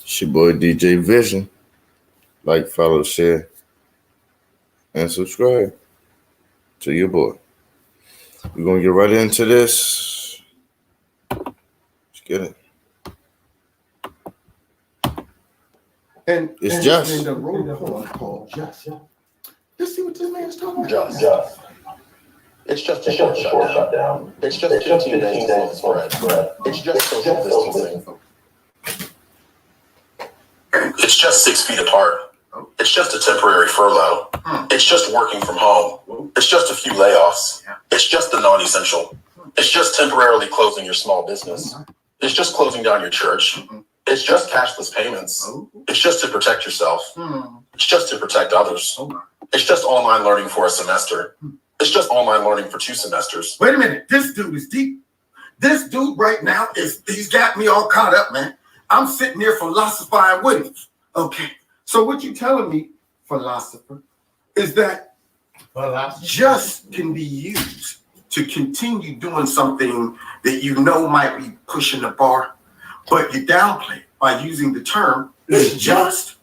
It's your boy DJ Vision. Like, follow, share, and subscribe to your boy. We're gonna get right into this. Let's get it. And It's just. And the road called Just. Let's see what this man's talking about. Just. It's just a short shutdown. It's just 15 days of spread. It's just social distancing. It's just 6 feet apart. It's just a temporary furlough. It's just working from home. It's just a few layoffs. It's just the non-essential. It's just temporarily closing your small business. It's just closing down your church. It's just cashless payments. It's just to protect yourself. It's just to protect others. It's just online learning for a semester. It's just online learning for 2 semesters. Wait a minute. This dude is deep. This dude right now he's got me all caught up, man. I'm sitting here philosophizing with him. Okay. So what you telling me, philosopher, is that just can be used to continue doing something that you know might be pushing the bar, but you downplay it by using the term it's just.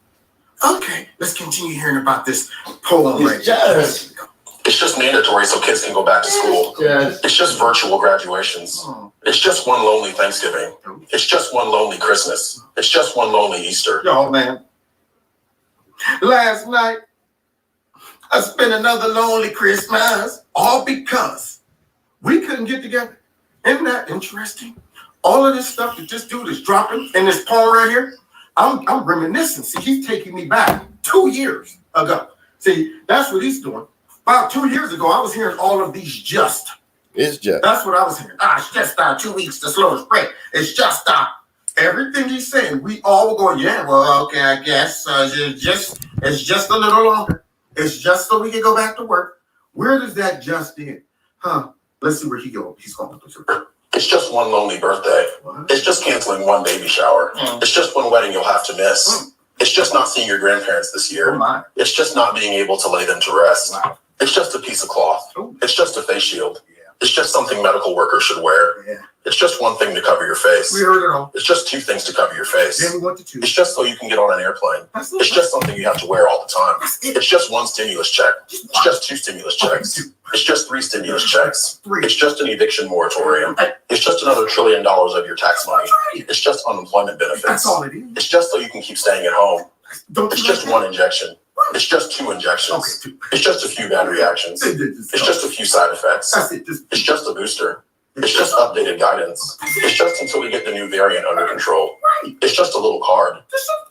Okay, let's continue hearing about this poem right here. It's just mandatory so kids can go back to school. It's just virtual graduations. It's just one lonely Thanksgiving. It's just one lonely Christmas. It's just one lonely Easter. Yo, man. Last night, I spent another lonely Christmas, all because we couldn't get together. Isn't that interesting? All of this stuff that this dude is dropping in this poem right here, I'm reminiscing. See, he's taking me back 2 years ago. See, that's what he's doing. About 2 years ago, I was hearing all of these just. It's just. That's what I was hearing. It's just 2 weeks to slow spread. It's just everything he's saying. We all were going, yeah, well, okay, I guess it's just a little longer. It's just so we can go back to work. Where does that just end? Let's see where he goes. He's going to. It's just one lonely birthday. What? It's just canceling one baby shower. It's just one wedding you'll have to miss. It's just not seeing your grandparents this year. It's just not being able to lay them to rest. Wow. It's just a piece of cloth. It's just a face shield. Yeah. It's just something medical workers should wear. Yeah. It's just one thing to cover your face. We heard it all. It's just 2 things to cover your face. Then we went to 2. It's just so you can get on an airplane. It's just something you have to wear all the time. It's just 1 stimulus check. It's just 2 stimulus checks. It's just 3 stimulus checks. It's just an eviction moratorium. It's just another $1 trillion of your tax money. It's just unemployment benefits. That's all it is. It's just so you can keep staying at home. It's just 1 injection. It's just 2 injections. It's just a few bad reactions. It's just a few side effects. It's just a booster. It's just updated guidance. It's just until we get the new variant under control. It's just a little card.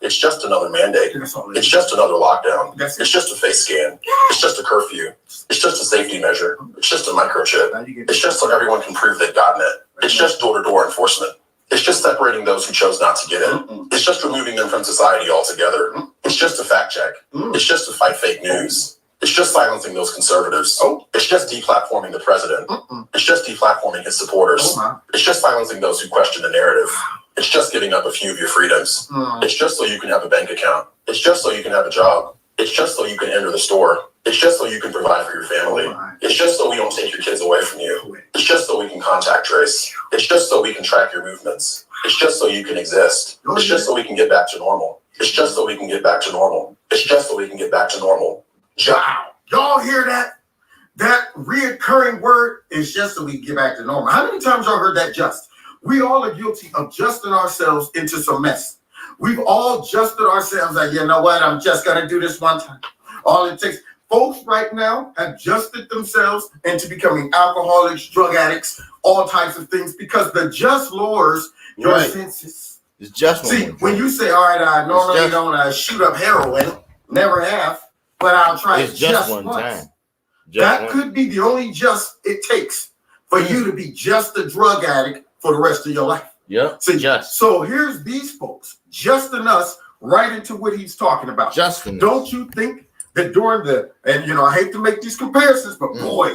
It's just another mandate. It's just another lockdown. It's just a face scan. It's just a curfew. It's just a safety measure. It's just a microchip. It's just so everyone can prove they've gotten it. It's just door-to-door enforcement. It's just separating those who chose not to get in. It's just removing them from society altogether. It's just a fact check. It's just to fight fake news. It's just silencing those conservatives. It's just deplatforming the president. It's just deplatforming his supporters. It's just silencing those who question the narrative. It's just giving up a few of your freedoms. It's just so you can have a bank account. It's just so you can have a job. It's just so you can enter the store. It's just so you can provide for your family. It's just so we don't take your kids away from you. It's just so we can contact trace. It's just so we can track your movements. It's just so you can exist. It's just so we can get back to normal. It's just so we can get back to normal. It's just so we can get back to normal. Wow. Y'all hear that? That reoccurring word is just so we can get back to normal. How many times y'all heard that just? We all are guilty of adjusting ourselves into some mess. We've all adjusted ourselves like, you know what? I'm just going to do this one time. All it takes. Folks right now have adjusted themselves into becoming alcoholics, drug addicts, all types of things because the just lowers your senses. It's just See, when you say, all right, I normally don't shoot up heroin, never have, but I'll try it just one time. That could be the only just it takes for you to be just a drug addict for the rest of your life. Yep. See, so here's these folks, Justin us, right into what he's talking about. Justin. Don't you think that during and I hate to make these comparisons, but boy,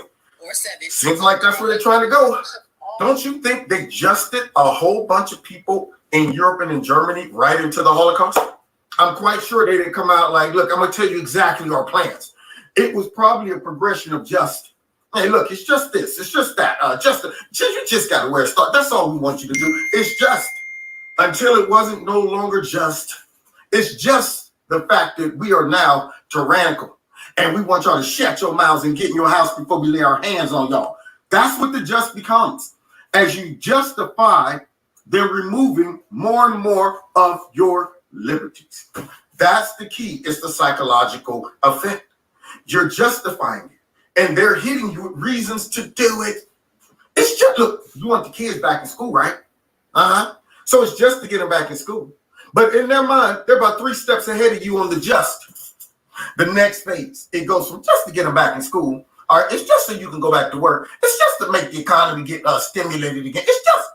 seems like that's where they're trying to go. Don't you think they justed a whole bunch of people in Europe and in Germany right into the Holocaust? I'm quite sure they didn't come out like, look, I'm going to tell you exactly our plans. It was probably a progression of just, hey, look, it's just this, it's just that. You just got to wear a star. That's all we want you to do. It's just until it wasn't no longer just. It's just the fact that we are now tyrannical and we want y'all to shut your mouths and get in your house before we lay our hands on y'all. That's what the just becomes. As you justify, they're removing more and more of your liberties. That's the key. It's the psychological effect. You're justifying it, and they're hitting you with reasons to do it. It's just, look, you want the kids back in school, right? So it's just to get them back in school. But in their mind, they're about 3 steps ahead of you on the just. The next phase, it goes from just to get them back in school. All right, it's just so you can go back to work. It's just to make the economy get stimulated again. It's just.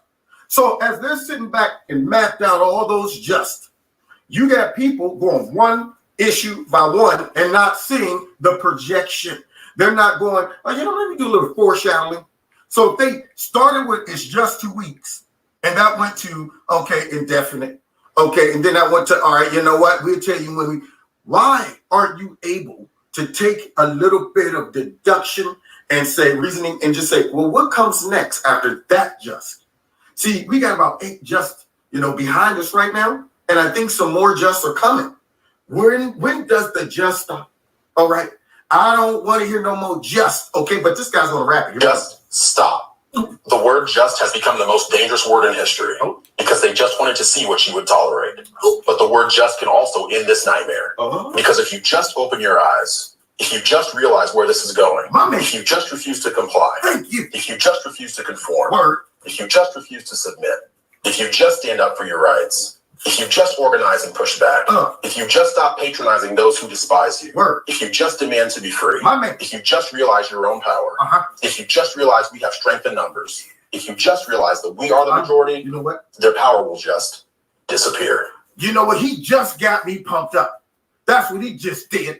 So as they're sitting back and mapped out all those just, you got people going one issue by one and not seeing the projection. They're not going, oh, let me do a little foreshadowing. So if they started with, it's just 2 weeks, and that went to, okay, indefinite. Okay, and then I went to, all right, you know what? We'll tell you why aren't you able to take a little bit of deduction and say reasoning and just say, well, what comes next after that just? See, we got about 8 just, behind us right now. And I think some more justs are coming. When does the just stop? All right. I don't want to hear no more just. Okay, but this guy's going to rap it. Just stop. The word just has become the most dangerous word in history because they just wanted to see what you would tolerate. But the word just can also end this nightmare. Because if you just open your eyes, if you just realize where this is going, if you just refuse to comply, if you just refuse to conform, if you just refuse to submit, if you just stand up for your rights, if you just organize and push back, if you just stop patronizing those who despise you, if you just demand to be free, if you just realize your own power, if you just realize we have strength in numbers, if you just realize that we are the majority, you know what? Their power will just disappear. You know what? He just got me pumped up. That's what he just did.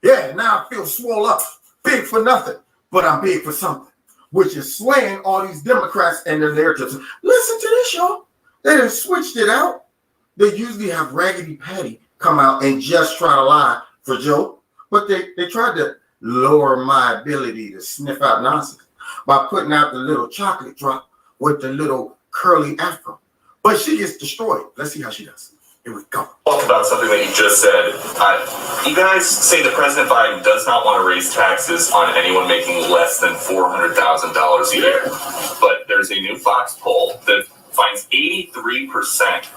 Yeah, now I feel swole up. Big for nothing, but I'm big for something, which is slaying all these Democrats and their narratives. Listen to this, y'all. They done switched it out. They usually have Raggedy Patty come out and just try to lie for Joe, but they tried to lower my ability to sniff out nonsense by putting out the little chocolate drop with the little curly afro. But she gets destroyed. Let's see how she does. Here we go. Talk about something that you just said. You guys say that President Biden does not want to raise taxes on anyone making less than $400,000 a year. But there's a new Fox poll that finds 83%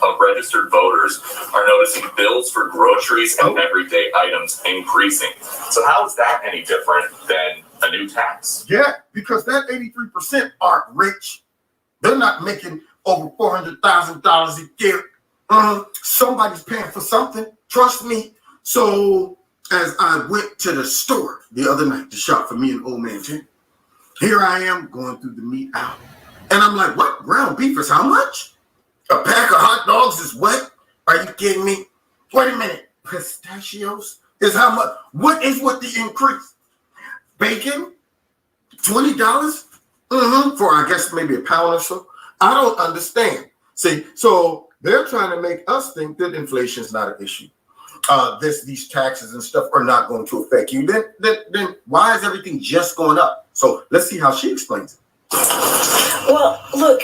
of registered voters are noticing bills for groceries and everyday items increasing. So how is that any different than a new tax? Yeah, because that 83% aren't rich. They're not making over $400,000 a year. Somebody's paying for something. Trust me. So as I went to the store the other night to shop for me and old man Tim, here I am going through the meat aisle. And I'm like, what? Ground beef is how much? A pack of hot dogs is what? Are you kidding me? Wait a minute. Pistachios is how much? What is with the increase? Bacon? $20? For I guess maybe a pound or so. I don't understand. See, so they're trying to make us think that inflation is not an issue. These taxes and stuff are not going to affect you. Then why is everything just going up? So let's see how she explains it. Well, look,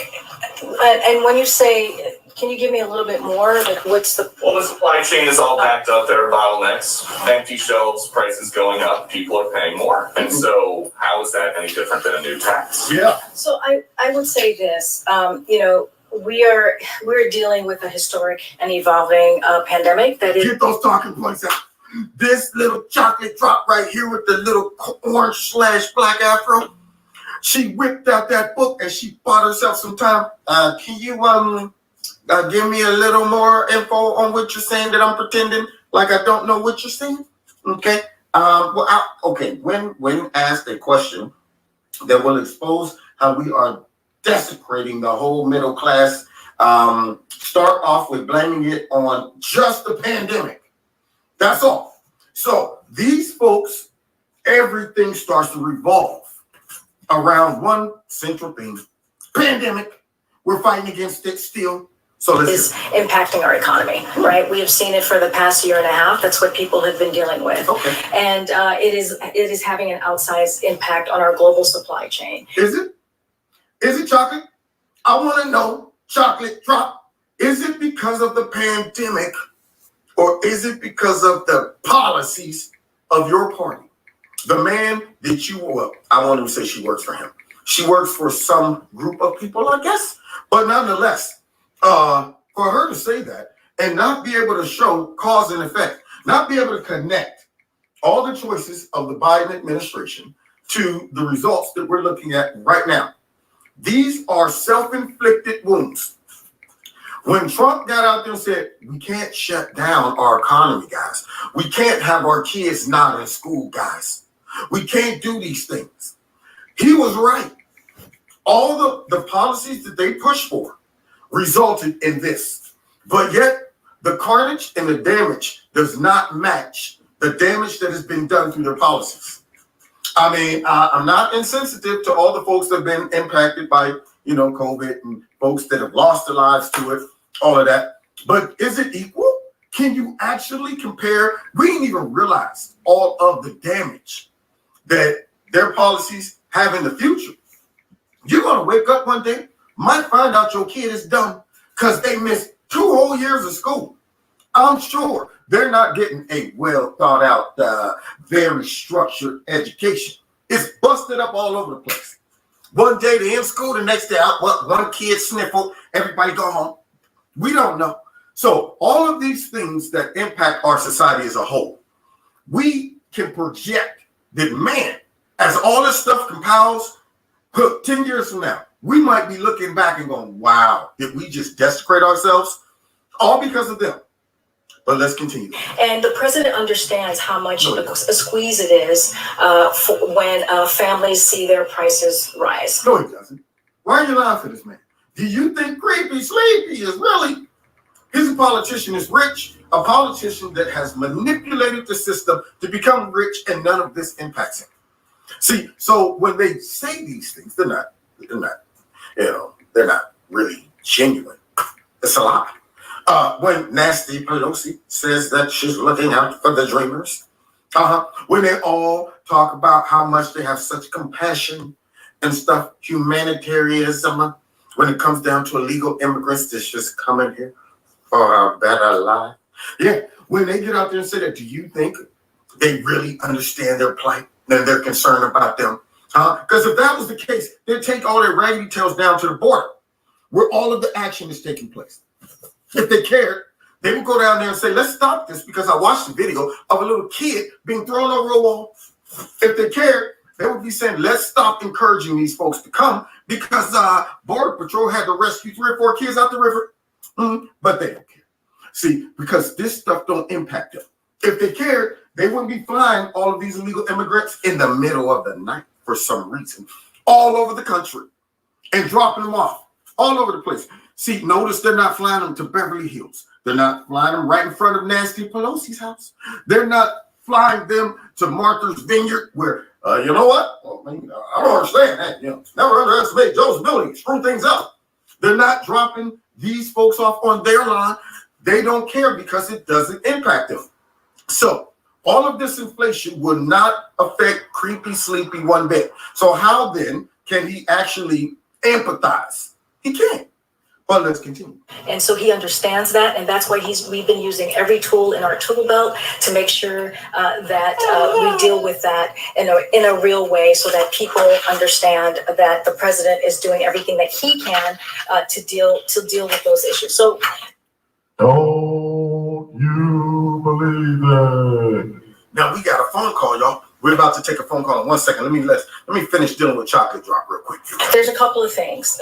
and when you say, can you give me a little bit more? Like, what's the... Well, the supply chain is all backed up. There are bottlenecks, empty shelves, prices going up. People are paying more. And so how is that any different than a new tax? Yeah. So I would say this, we're dealing with a historic and evolving pandemic that is... Get those talking points out. This little chocolate drop right here with the little orange/black afro. She whipped out that book and she bought herself some time. Can you give me a little more info on what you're saying that I'm pretending like I don't know what you're saying? Okay. When asked a question that will expose how we are desecrating the whole middle class, start off with blaming it on just the pandemic. That's all. So these folks, everything starts to revolve around one central thing. Pandemic. We're fighting against it still. So is impacting our economy, right? We have seen it for the past year and a half. That's what people have been dealing with. Okay. And it is having an outsized impact on our global supply chain. Is it? Is it chocolate? I want to know, chocolate drop. Is it because of the pandemic Or is it because of the policies of your party? The man that you, well, I won't even say she works for him. She works for some group of people, I guess. But nonetheless, for her to say that and not be able to show cause and effect, not be able to connect all the choices of the Biden administration to the results that we're looking at right now. These are self-inflicted wounds. When Trump got out there and said, we can't shut down our economy, guys. We can't have our kids not in school, guys. We can't do these things. He was right. All the policies that they pushed for resulted in this. But yet, the carnage and the damage does not match the damage that has been done through their policies. I mean, I'm not insensitive to all the folks that have been impacted by, COVID and folks that have lost their lives to it, all of that. But is it equal? Can you actually compare? We didn't even realize all of the damage that their policies have in the future. You're going to wake up one day, might find out your kid is dumb because they missed 2 whole years of school. I'm sure they're not getting a well thought out, very structured education. It's busted up all over the place. One day they're in school, the next day out, one kid sniffle, everybody go home. We don't know. So all of these things that impact our society as a whole, we can project that, man, as all this stuff compiles, 10 years from now, we might be looking back and going, wow, did we just desecrate ourselves? All because of them. But let's continue. And the president understands how much of a squeeze it is when families see their prices rise. No, he doesn't. Why are you laughing at this man? Do you think Creepy Sleepy is really? He's a politician that's rich, a politician that has manipulated the system to become rich, and none of this impacts him. See, so when they say these things, they're not really genuine. It's a lie. When Nancy Pelosi says that she's looking out for the dreamers, when they all talk about how much they have such compassion and stuff, humanitarianism, when it comes down to illegal immigrants that's just coming here for a better life. Yeah, when they get out there and say that, do you think they really understand their plight and they're concerned about them? Because if that was the case, they'd take all their raggedy tails down to the border where all of the action is taking place. If they cared, they would go down there and say, let's stop this because I watched the video of a little kid being thrown over a wall. If they cared, they would be saying, let's stop encouraging these folks to come because Border Patrol had to rescue 3 or 4 kids out the river. But they don't care. See, because this stuff don't impact them. If they cared, they wouldn't be flying all of these illegal immigrants in the middle of the night for some reason, all over the country and dropping them off all over the place. See, notice they're not flying them to Beverly Hills. They're not flying them right in front of Nancy Pelosi's house. They're not flying them to Martha's Vineyard where, you know what? Well, I don't understand that. Never underestimate Joe's ability to screw things up. They're not dropping these folks off on their line. They don't care because it doesn't impact them. So all of this inflation will not affect Creepy Sleepy one bit. So how then can he actually empathize? He can't. But let's continue. And so he understands that, and that's why we've been using every tool in our tool belt to make sure that we deal with that in a real way, so that people understand that the president is doing everything that he can to deal with those issues. So, don't you believe that? Now we got a phone call, y'all. We're about to take a phone call in 1 second. Let me finish dealing with Chocolate Drop real quick. There's a couple of things.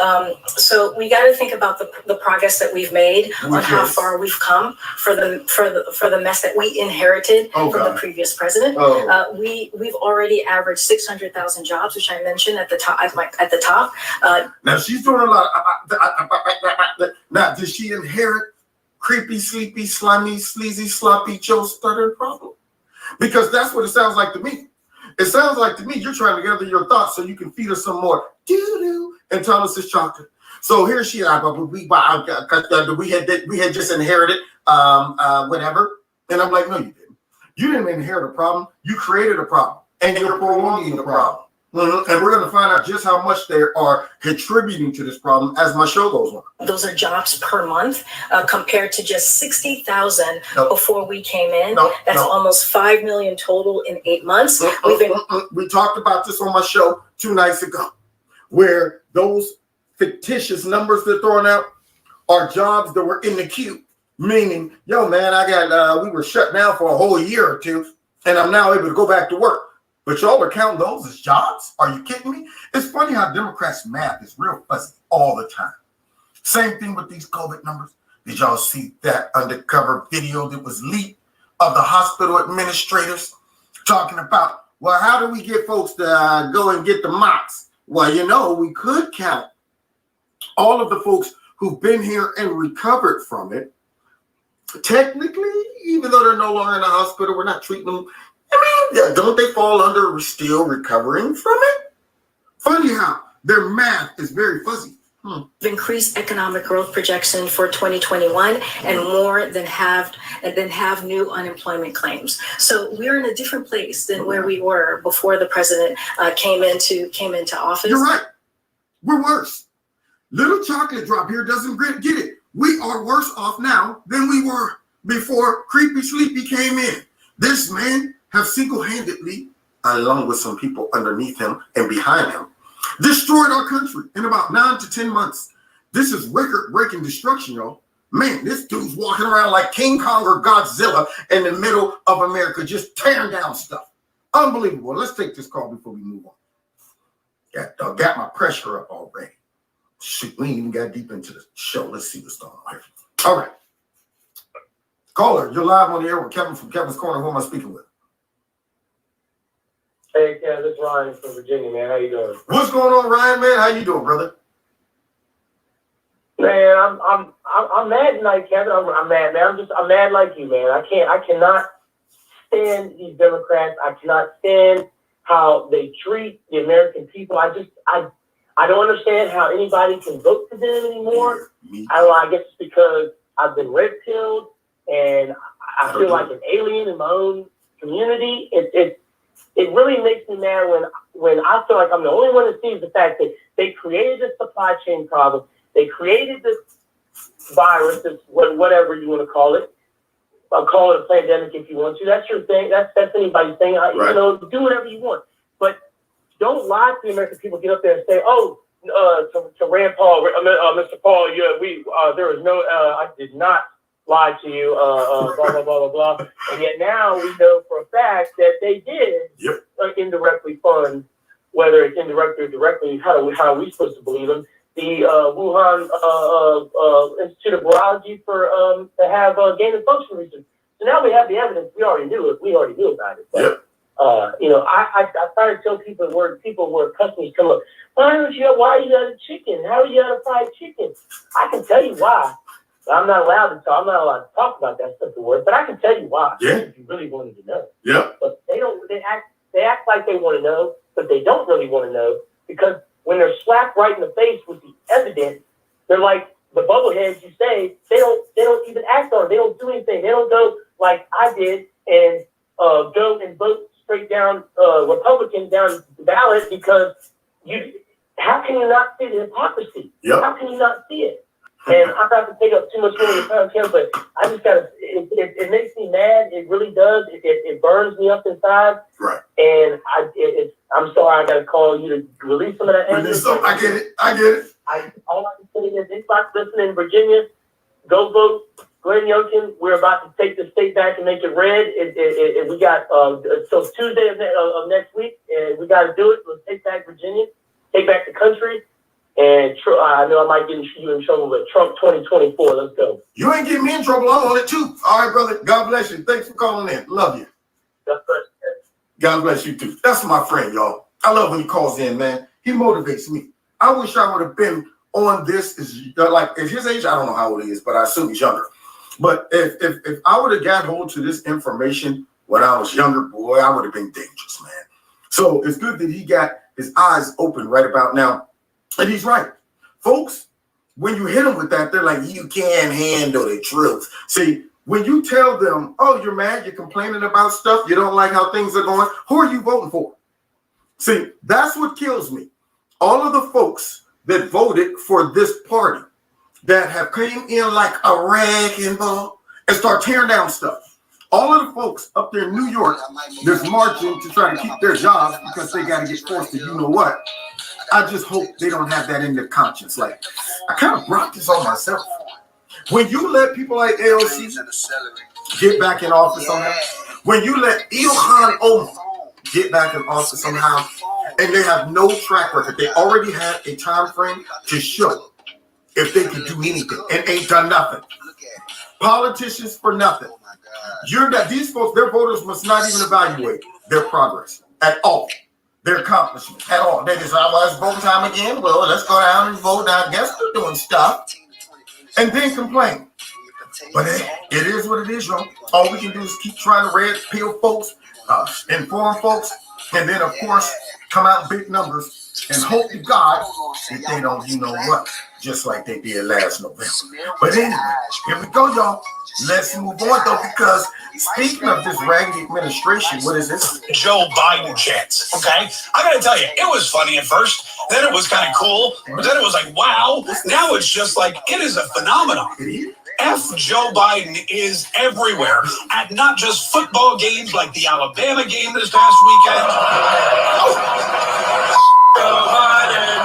So we got to think about the progress that we've made on how far we've come for the mess that we inherited from the previous president. We've already averaged 600,000 jobs, which I mentioned at the top. Now she's doing a lot. Now, did she inherit Creepy, Sleepy, Slimy, Sleazy, Sloppy Joe Stutter problem? Because that's what it sounds like to me. It sounds like to me you're trying to gather your thoughts so you can feed us some more doo-doo and tell us it's chocolate. So here she we had just inherited whatever. And I'm like, no, you didn't. You didn't inherit a problem. You created a problem. And you're prolonging the problem. And we're going to find out just how much they are contributing to this problem as my show goes on. Those are jobs per month compared to just 60,000 before we came in. That's almost 5 million total in 8 months. We talked about this on my show 2 nights ago, where those fictitious numbers they're throwing out are jobs that were in the queue. Meaning, yo, man, we were shut down for a whole year or two, and I'm now able to go back to work. But y'all are counting those as jobs? Are you kidding me? It's funny how Democrats' math is real fuzzy all the time. Same thing with these COVID numbers. Did y'all see that undercover video that was leaked of the hospital administrators talking about, well, how do we get folks to go and get the mops? Well, we could count all of the folks who've been here and recovered from it. Technically, even though they're no longer in the hospital, we're not treating them. Don't they fall under still recovering from it? Funny how their math is very fuzzy. Increased economic growth projection for 2021 and more than have new unemployment claims. So we're in a different place than where we were before the president came into office. You're right. We're worse. Little chocolate drop here doesn't get it. We are worse off now than we were before Creepy Sleepy came in. This man have single-handedly, along with some people underneath him and behind him, destroyed our country in about 9 to 10 months. This is record-breaking destruction, y'all. Man, this dude's walking around like King Kong or Godzilla in the middle of America, just tearing down stuff. Unbelievable. Let's take this call before we move on. Got my pressure up already. Shoot, we ain't even got deep into the show. Let's see what's going on here. All right. Caller, you're live on the air with Kevin from Kevin's Corner. Who am I speaking with? Hey, Kev, this is Ryan from Virginia, man. How you doing? What's going on, Ryan, man? How you doing, brother? Man, I'm mad tonight, Kevin. I'm mad, man. I'm mad like you, man. I cannot stand these Democrats. I cannot stand how they treat the American people. I don't understand how anybody can vote for them anymore. I don't know. I guess it's because I've been red pilled and I feel like an alien in my own community. It really makes me mad when I feel like I'm the only one that sees the fact that they created a supply chain problem. They created this virus, this whatever you want to call it. I'll call it a pandemic if you want to. That's your thing. That's anybody's thing. Right. Do whatever you want. But don't lie to the American people. Get up there and say, to Rand Paul, Mr. Paul, there was no, I did not lie to you, blah, blah, blah, blah, blah. And yet now we know for a fact that they did indirectly fund, whether it's indirectly or directly, how are we supposed to believe them? The Wuhan Institute of Virology to have gain of function research. So now we have the evidence. We already knew it. We already knew about it. But, I try to tell people where customers come up, why are you out of chicken? How are you out of fried chicken? I can tell you why. I'm not allowed to talk about that stuff at work, but I can tell you why. Yeah. If you really wanted to know. Yeah. But they act like they want to know, but they don't really want to know, because when they're slapped right in the face with the evidence, they're like the bubbleheads you say, they don't even act on it. They don't do anything. They don't go like I did and go and vote straight down Republican down the ballot, because how can you not see the hypocrisy? Yep. How can you not see it? And I'm not to take up too much more of your time, Kim, but I just gotta. It makes me mad. It really does. It burns me up inside. Right. And I'm sorry. I gotta call you to release some of that anger. I get it. All I can say is, anybody listening in Virginia, go vote Glenn Youngkin. We're about to take the state back and make it red. We got till Tuesday of next week, and we got to do it. Let's take back Virginia. Take back the country. And I know I might get you in trouble, but Trump 2024, let's go. You ain't getting me in trouble. I'm on it too. All right, brother. God bless you. Thanks for calling in. Love you. God bless you. God bless you too. That's my friend, y'all. I love when he calls in, man. He motivates me. I wish I would have been on this. At his age, I don't know how old he is, but I assume he's younger. But if I would have got hold to this information when I was younger, boy, I would have been dangerous, man. So it's good that he got his eyes open right about now. And he's right. Folks, when you hit them with that, they're like, you can't handle the truth. See, when you tell them, oh, you're mad, you're complaining about stuff, you don't like how things are going, who are you voting for? See, that's what kills me. All of the folks that voted for this party that have came in like a wrecking ball and start tearing down stuff. All of the folks up there in New York that's marching to try to keep their jobs because they got to get forced to you know what. I just hope they don't have that in their conscience. Like, I kind of brought this on myself. When you let people like AOC get back in office somehow, when you let Ilhan Omar get back in office somehow, and they have no track record, they already have a time frame to show if they can do anything and ain't done nothing. Politicians for nothing. You're not, these folks, their voters must not even evaluate their progress at all, their accomplishments at all. They just, well, it's vote time again. Well, let's go down and vote. I guess they're doing stuff. And then complain. But it is what it is, y'all. All we can do is keep trying to red pill folks, inform folks, and then, of course, come out in big numbers and hope to God that they don't, you know what, just like they did last November. But anyway, here we go, y'all. Let's move on, though, because speaking of this raggedy administration, what is this? Joe Biden chants, okay? I gotta tell you, it was funny at first, then it was kind of cool, but then it was like, wow. Now it's just like, it is a phenomenon. F Joe Biden is everywhere at not just football games like the Alabama game this past weekend. Joe Biden.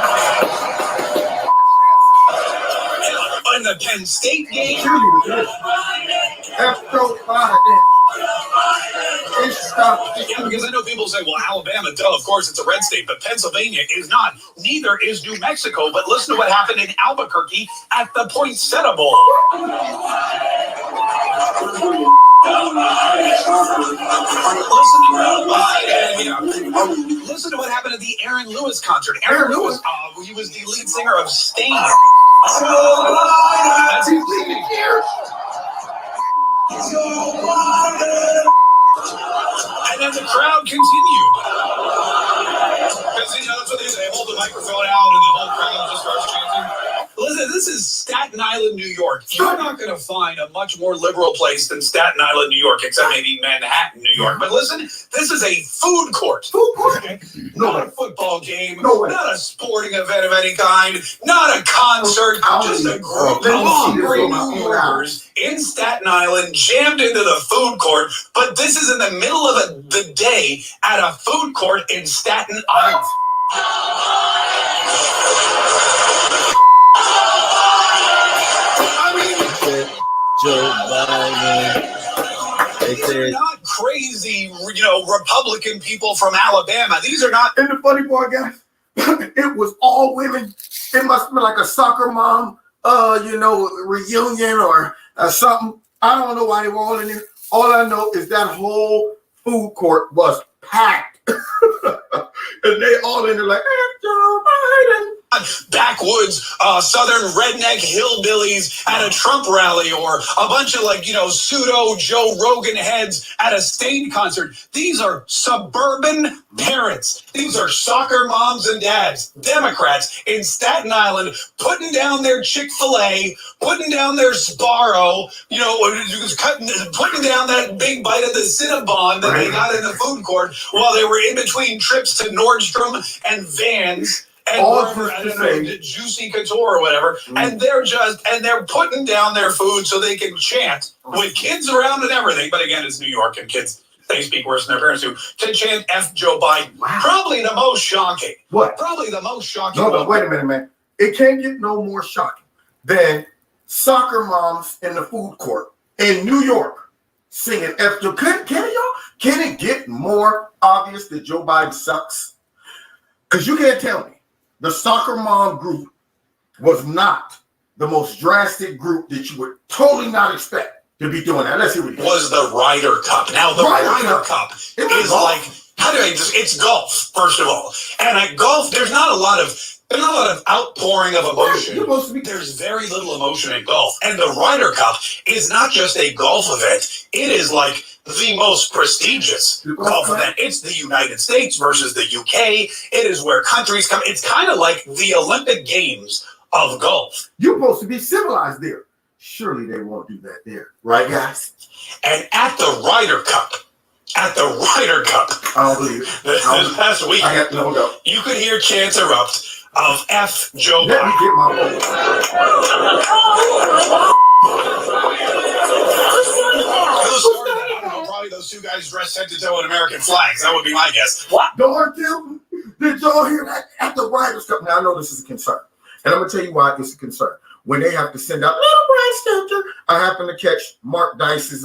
In the Penn State game. F Joe Biden. Yeah, because I know people say, well, Alabama, duh, of course, it's a red state, but Pennsylvania is not. Neither is New Mexico. But listen to what happened in Albuquerque at the Poinsettia Bowl. Listen to what happened at the Aaron Lewis concert. Aaron Lewis, he was the lead singer of Stain. That's his leading here. And then the crowd continued. Because, you know, that's what they say. Hold the microphone out and the whole crowd just starts chanting. Listen, this is Staten Island, New York. You're not going to find a much more liberal place than Staten Island, New York, except maybe Manhattan, New York. But listen, this is a food court. Food court? Not a football game, not a sporting event of any kind, not a concert, just a group of hungry New Yorkers in Staten Island jammed into the food court. But this is in the middle of the day at a food court in Staten Island. Joe Biden. These are not crazy, you know, Republican people from Alabama. These are not. And the funny part, guys, it was all women. It must have been like a soccer mom, reunion or something. I don't know why they were all in there. All I know is that whole food court was packed. And they all in there like, Joe Biden. Backwoods, southern redneck hillbillies at a Trump rally, or a bunch of pseudo Joe Rogan heads at a Stain concert. These are suburban parents. These are soccer moms and dads, Democrats in Staten Island, putting down their Chick-fil-A, putting down their Sbarro, putting down that big bite of the Cinnabon that they got in the food court while they were in between trips to Nordstrom and Vans. And Juicy Couture or whatever, and they're putting down their food so they can chant with kids around and everything. But again, it's New York, and kids, they speak worse than their parents do. To chant F Joe Biden, probably the most shocking. What? Probably the most shocking. No, wait a minute, man. It can't get no more shocking than soccer moms in the food court in New York singing F Joe. Can it get more obvious that Joe Biden sucks? Because you can't tell me the soccer mom group was not the most drastic group that you would totally not expect to be doing that. Let's see what it was. The Ryder Cup. Now, the Ryder Cup is like, it's golf, first of all. And at golf, there's not a lot of outpouring of emotion. There's very little emotion in golf. And the Ryder Cup is not just a golf event. It is like the most prestigious golf event. It's the United States versus the UK. It is where countries come. It's kind of like the Olympic Games of golf. You're supposed to be civilized there. Surely they won't do that there. Right, guys? And at the Ryder Cup, at the Ryder Cup I don't believe it. this past week. I have no doubt. You could hear chants erupt of F Joe Let me Biden. get my vote. Probably those two guys dressed head to toe in American flags. That would be my guess. Don't you? Did y'all hear that at the Ryder Cup? Now I know this is a concern, and I'm gonna tell you why it's a concern. When they have to send out little Brian Stelter, I happened to catch Mark Dice's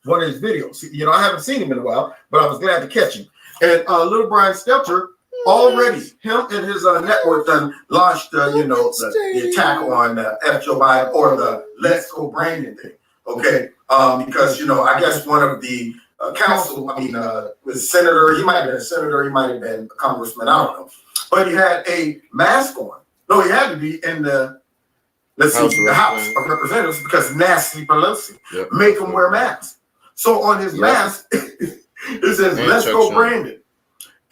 one of his videos. You know, I haven't seen him in a while, but I was glad to catch him. And little Brian Stelter already, him and his network done launched the attack on F. Joe Biden or the Let's Go Brandon thing. Okay, because I guess one of the council, was senator. He might have been a senator. He might have been a congressman. I don't know. But he had a mask on. No, he had to be in the House of Representatives because Nancy Pelosi make him wear masks. So on his mask, it says "Let's Go Brandon."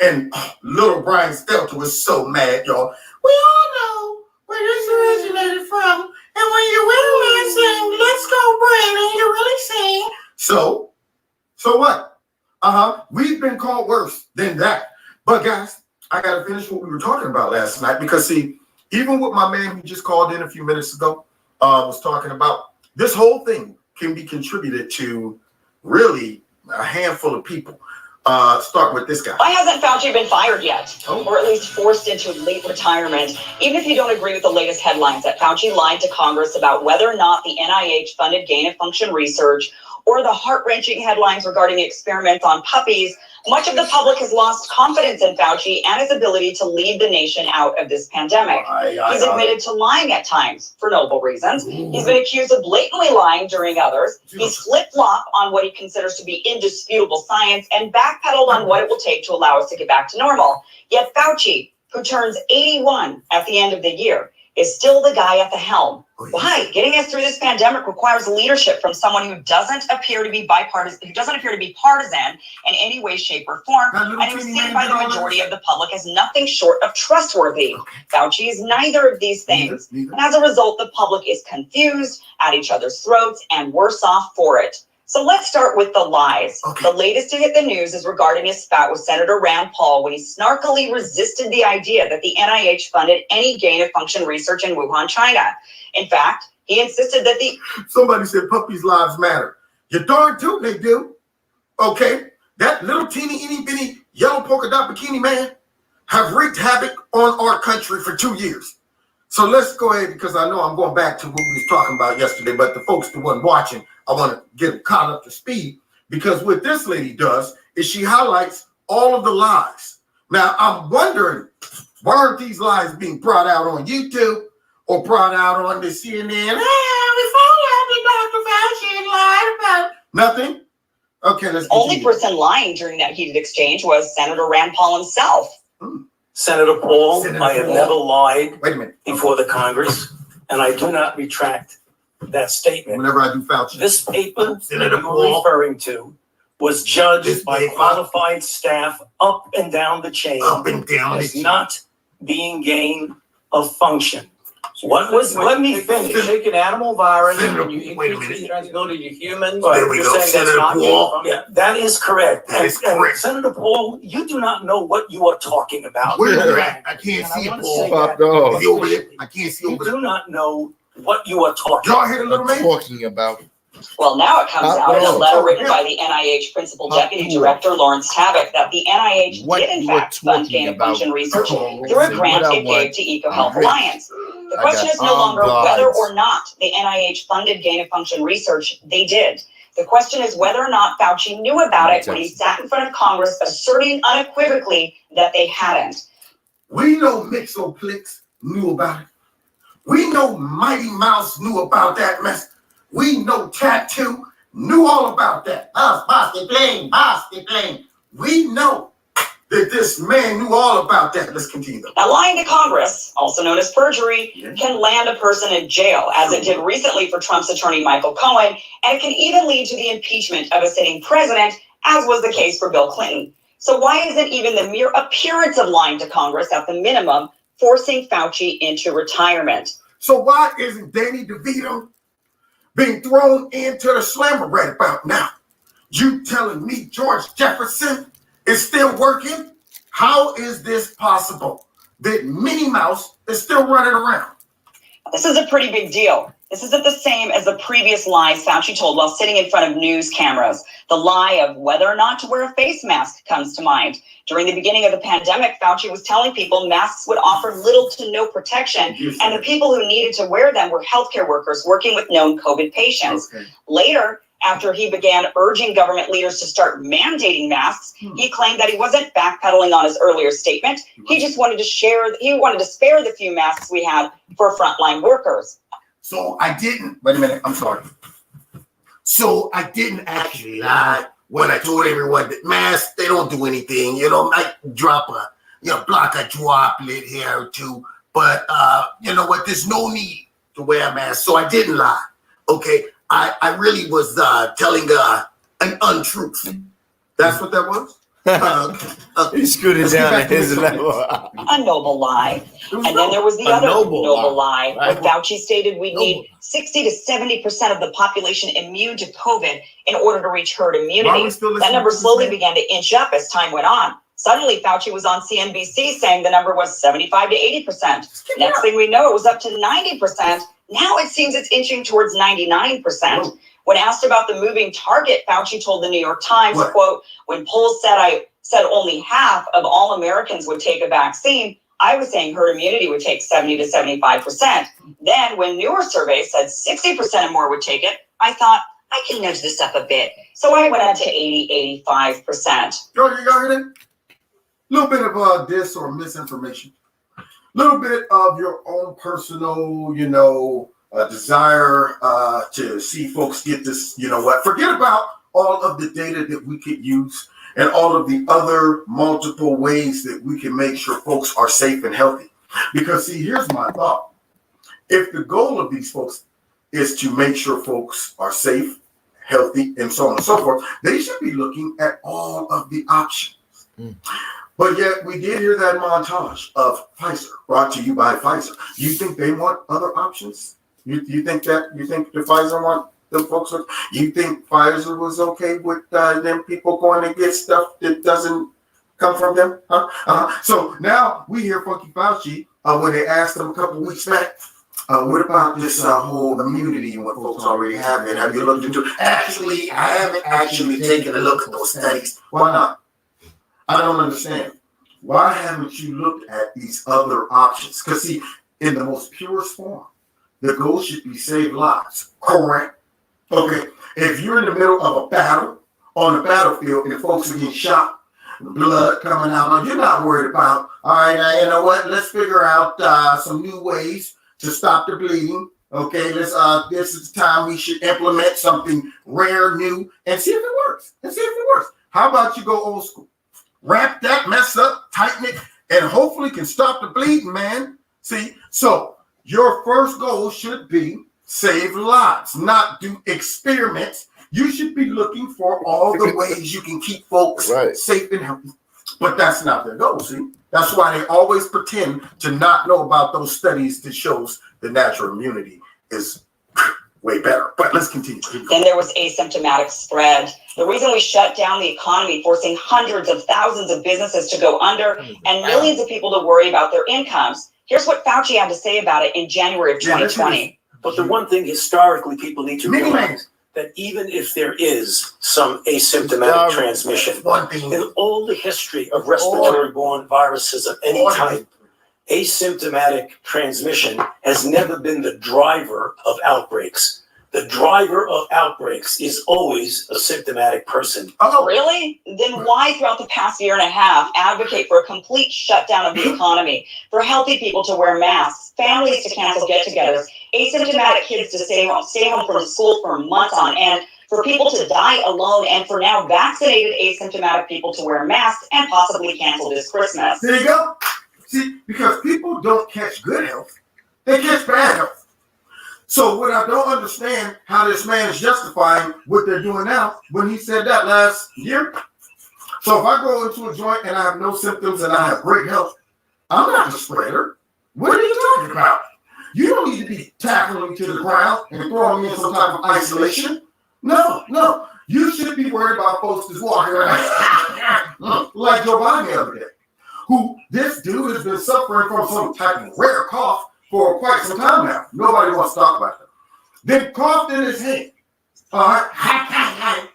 And little Brian Stelter was so mad, y'all. We all know where this originated from. And when you wear a mask saying "Let's go Brandon," you're really saying so what? We've been called worse than that. But guys, I gotta finish what we were talking about last night because see, even with my man who just called in a few minutes ago, was talking about this whole thing can be contributed to really a handful of people. Start with this guy. Why hasn't Fauci been fired yet? Or at least forced into late retirement? Even if you don't agree with the latest headlines that Fauci lied to Congress about whether or not the NIH funded gain-of-function research or the heart-wrenching headlines regarding experiments on puppies, much of the public has lost confidence in Fauci and his ability to lead the nation out of this pandemic. He's admitted to lying at times for noble reasons. He's been accused of blatantly lying during others. He's flip-flopped on what he considers to be indisputable science and backpedaled on what it will take to allow us to get back to normal. Yet Fauci, who turns 81 at the end of the year, is still the guy at the helm. Why? Getting us through this pandemic requires leadership from someone who doesn't appear to be partisan in any way, shape, or form, and who's seen by the majority of the public as nothing short of trustworthy. Fauci is neither of these things, and as a result, the public is confused, at each other's throats, and worse off for it. So let's start with the lies. The latest to hit the news is regarding his spat with Senator Rand Paul when he snarkily resisted the idea that the NIH funded any gain-of-function research in Wuhan, China. In fact, he insisted that somebody said puppies' lives matter. You darn tootin' they do. Okay, that little teeny bitty yellow polka dot bikini man have wreaked havoc on our country for 2 years. So let's go ahead because I know I'm going back to what we was talking about yesterday, but the folks that wasn't watching, I want to get them caught up to speed because what this lady does is she highlights all of the lies. Now, I'm wondering, why aren't these lies being brought out on YouTube or brought out on the CNN? We found out that Dr. Fauci lied about nothing. Okay, let's continue. only person lying during that heated exchange was Senator Rand Paul himself. Senator Paul, I have never lied Wait a minute. before the Congress, and I do not retract that statement. Whenever I do Fauci. This paper Senator that Paul. you're referring to was judged by qualified staff up and down the chain Up and down the as chain. not being gain of function. What was, let me finish. You take an animal virus Senator, and you wait a increase minute. the transmissibility to humans. There we You're go, saying that's Senator not Paul. function? Yeah, that is correct. That is And correct. Senator Paul, you do not know what you are talking about. Where you at? I can't And see it, wanna Paul. say Popped that off. Is he over there? I can't see You over there. do not know what you are talking Y'all about. hear the little man? Talking about Well, now it comes out in a Oh. letter written by the NIH Principal Deputy Director Lawrence Tabak that the NIH What did in you were fact fund talking gain-of-function about. research Oh, through a say grant what I it want. gave to EcoHealth I'm rich. Alliance. The I question got is no longer armed whether guards. or not the NIH funded gain-of-function research. They did. The question is whether or not Fauci knew about it when he sat in front of Congress asserting unequivocally that they hadn't. We know Mixoplex knew about it. We know Mighty Mouse knew about that mess. We know Tattoo knew all about that. Basti plane. We know that this man knew all about that. Let's continue. Now, lying to Congress, also known as perjury, can land a person in jail, as it did recently for Trump's attorney Michael Cohen, and it can even lead to the impeachment of a sitting president, as was the case for Bill Clinton. So why isn't even the mere appearance of lying to Congress, at the minimum, forcing Fauci into retirement? So why isn't Danny DeVito being thrown into the slammer right about now? You telling me George Jefferson is still working? How is this possible that Minnie Mouse is still running around? This is a pretty big deal. This isn't the same as the previous lies Fauci told while sitting in front of news cameras. The lie of whether or not to wear a face mask comes to mind. During the beginning of the pandemic, Fauci was telling people masks would offer little to no protection, and the people who needed to wear them were healthcare workers working with known COVID patients. Okay. Later, after he began urging government leaders to start mandating masks, he claimed that he wasn't backpedaling on his earlier statement. He just wanted to spare the few masks we had for frontline workers. So I didn't, wait a minute, I'm sorry. So I didn't actually lie when I told everyone that masks, they don't do anything. You know, might drop block a droplet here or two, but you know what, there's no need to wear a mask. So I didn't lie, okay? I really was telling an untruth. That's what that was? He screwed it down at his level. A noble lie. And then there was the other noble lie, where Fauci stated we need 60 to 70% of the population immune to COVID in order to reach herd immunity. That number slowly began to inch up as time went on. Suddenly, Fauci was on CNBC saying the number was 75 to 80%. Next thing we know, it was up to 90%. Now it seems it's inching towards 99%. When asked about the moving target, Fauci told the New York Times, quote, when polls said only half of all Americans would take a vaccine, I was saying herd immunity would take 70 to 75%. Then when newer surveys said 60% or more would take it, I thought, I can nudge this up a bit. So I went up to 80, 85%. George, you got it? A little bit of dis or misinformation. A little bit of your own personal, desire to see folks get this, forget about all of the data that we could use and all of the other multiple ways that we can make sure folks are safe and healthy. Because see, here's my thought. If the goal of these folks is to make sure folks are safe, healthy, and so on and so forth, they should be looking at all of the options. But yet we did hear that montage of Pfizer, brought to you by Pfizer. You think they want other options? You think the Pfizer want them folks? You think Pfizer was okay with them people going to get stuff that doesn't come from them? So now we hear Funky Fauci when they asked them a couple of weeks back, what about this whole immunity and what folks already have it? Have you looked into it? Actually, I haven't actually taken a look at those studies. Why not? I don't understand. Why haven't you looked at these other options? Because see, in the most purest form, the goal should be save lives, correct? Okay, if you're in the middle of a battle on the battlefield and folks are getting shot, blood coming out, you're not worried about, all right, now, you know what, let's figure out some new ways to stop the bleeding. Okay, this is the time we should implement something rare, new, and see if it works. How about you go old school? Wrap that mess up, tighten it, and hopefully can stop the bleeding, man. See, so your first goal should be save lives, not do experiments. You should be looking for all the ways you can keep folks safe and healthy. But that's not their goal, see? That's why they always pretend to not know about those studies that shows the natural immunity is way better. But let's continue. Then there was asymptomatic spread. The reason we shut down the economy, forcing hundreds of thousands of businesses to go under and millions of people to worry about their incomes. Here's what Fauci had to say about it in January of 2020. But the one thing historically people need to realize that even if there is some asymptomatic transmission, in all the history of respiratory-borne viruses of any type, asymptomatic transmission has never been the driver of outbreaks. The driver of outbreaks is always a symptomatic person. Oh, really? Then why, throughout the past year and a half, advocate for a complete shutdown of the economy, for healthy people to wear masks, families to cancel get-togethers, asymptomatic kids to stay home from school for months on end, for people to die alone, and for now vaccinated asymptomatic people to wear masks and possibly cancel this Christmas? There you go. See, because people don't catch good health, they catch bad health. So what I don't understand how this man is justifying what they're doing now when he said that last year. So if I go into a joint and I have no symptoms and I have great health, I'm not the spreader. What are you talking about? You don't need to be tackling me to the ground and throwing me in some type of isolation. No. You should should be worried about folks just walking around like Joe Biden the other day, who this dude has been suffering from some type of rare cough for quite some time now. Nobody wants to talk about that. Then coughed in his hand. All right.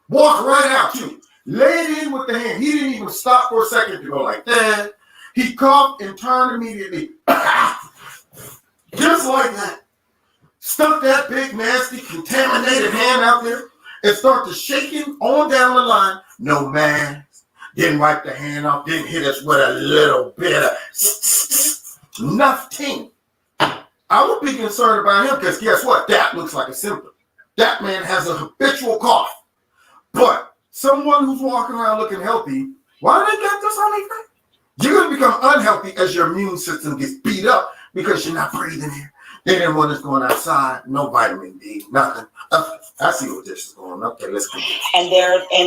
Walked right out too. Laid in with the hand. He didn't even stop for a second to go like that. He coughed and turned immediately. Just like that. Stuck that big, nasty, contaminated hand out there and started shaking on down the line. No mask. Didn't wipe the hand off. Didn't hit us with a little bit of nothing. I would be concerned about him because guess what? That looks like a symptom. That man has a habitual cough. But someone who's walking around looking healthy, why do they got this on their face? You're going to become unhealthy as your immune system gets beat up because you're not breathing air. Then everyone is going outside, no vitamin D, nothing. I see what this is going. Okay, let's go. And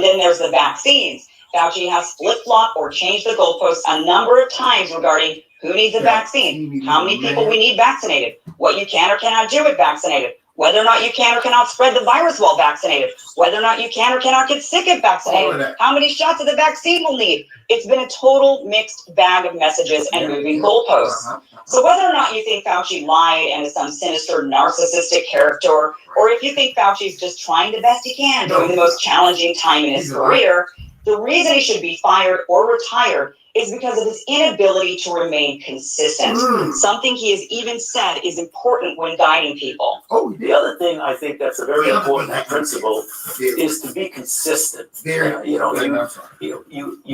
then there's the vaccines. Fauci has flip-flopped or changed the goalposts a number of times regarding who needs a vaccine, how many people we need vaccinated, what you can or cannot do with vaccinated, whether or not you can or cannot spread the virus while vaccinated, whether or not you can or cannot get sick if vaccinated, how many shots of the vaccine we'll need. It's been a total mixed bag of messages and moving goalposts. So whether or not you think Fauci lied and is some sinister narcissistic character, or if you think Fauci's just trying the best he can during the most challenging time in his career, the reason he should be fired or retired is because of his inability to remain consistent. Something he has even said is important when guiding people. Oh, the other thing I think that's a very important principle is to be consistent. You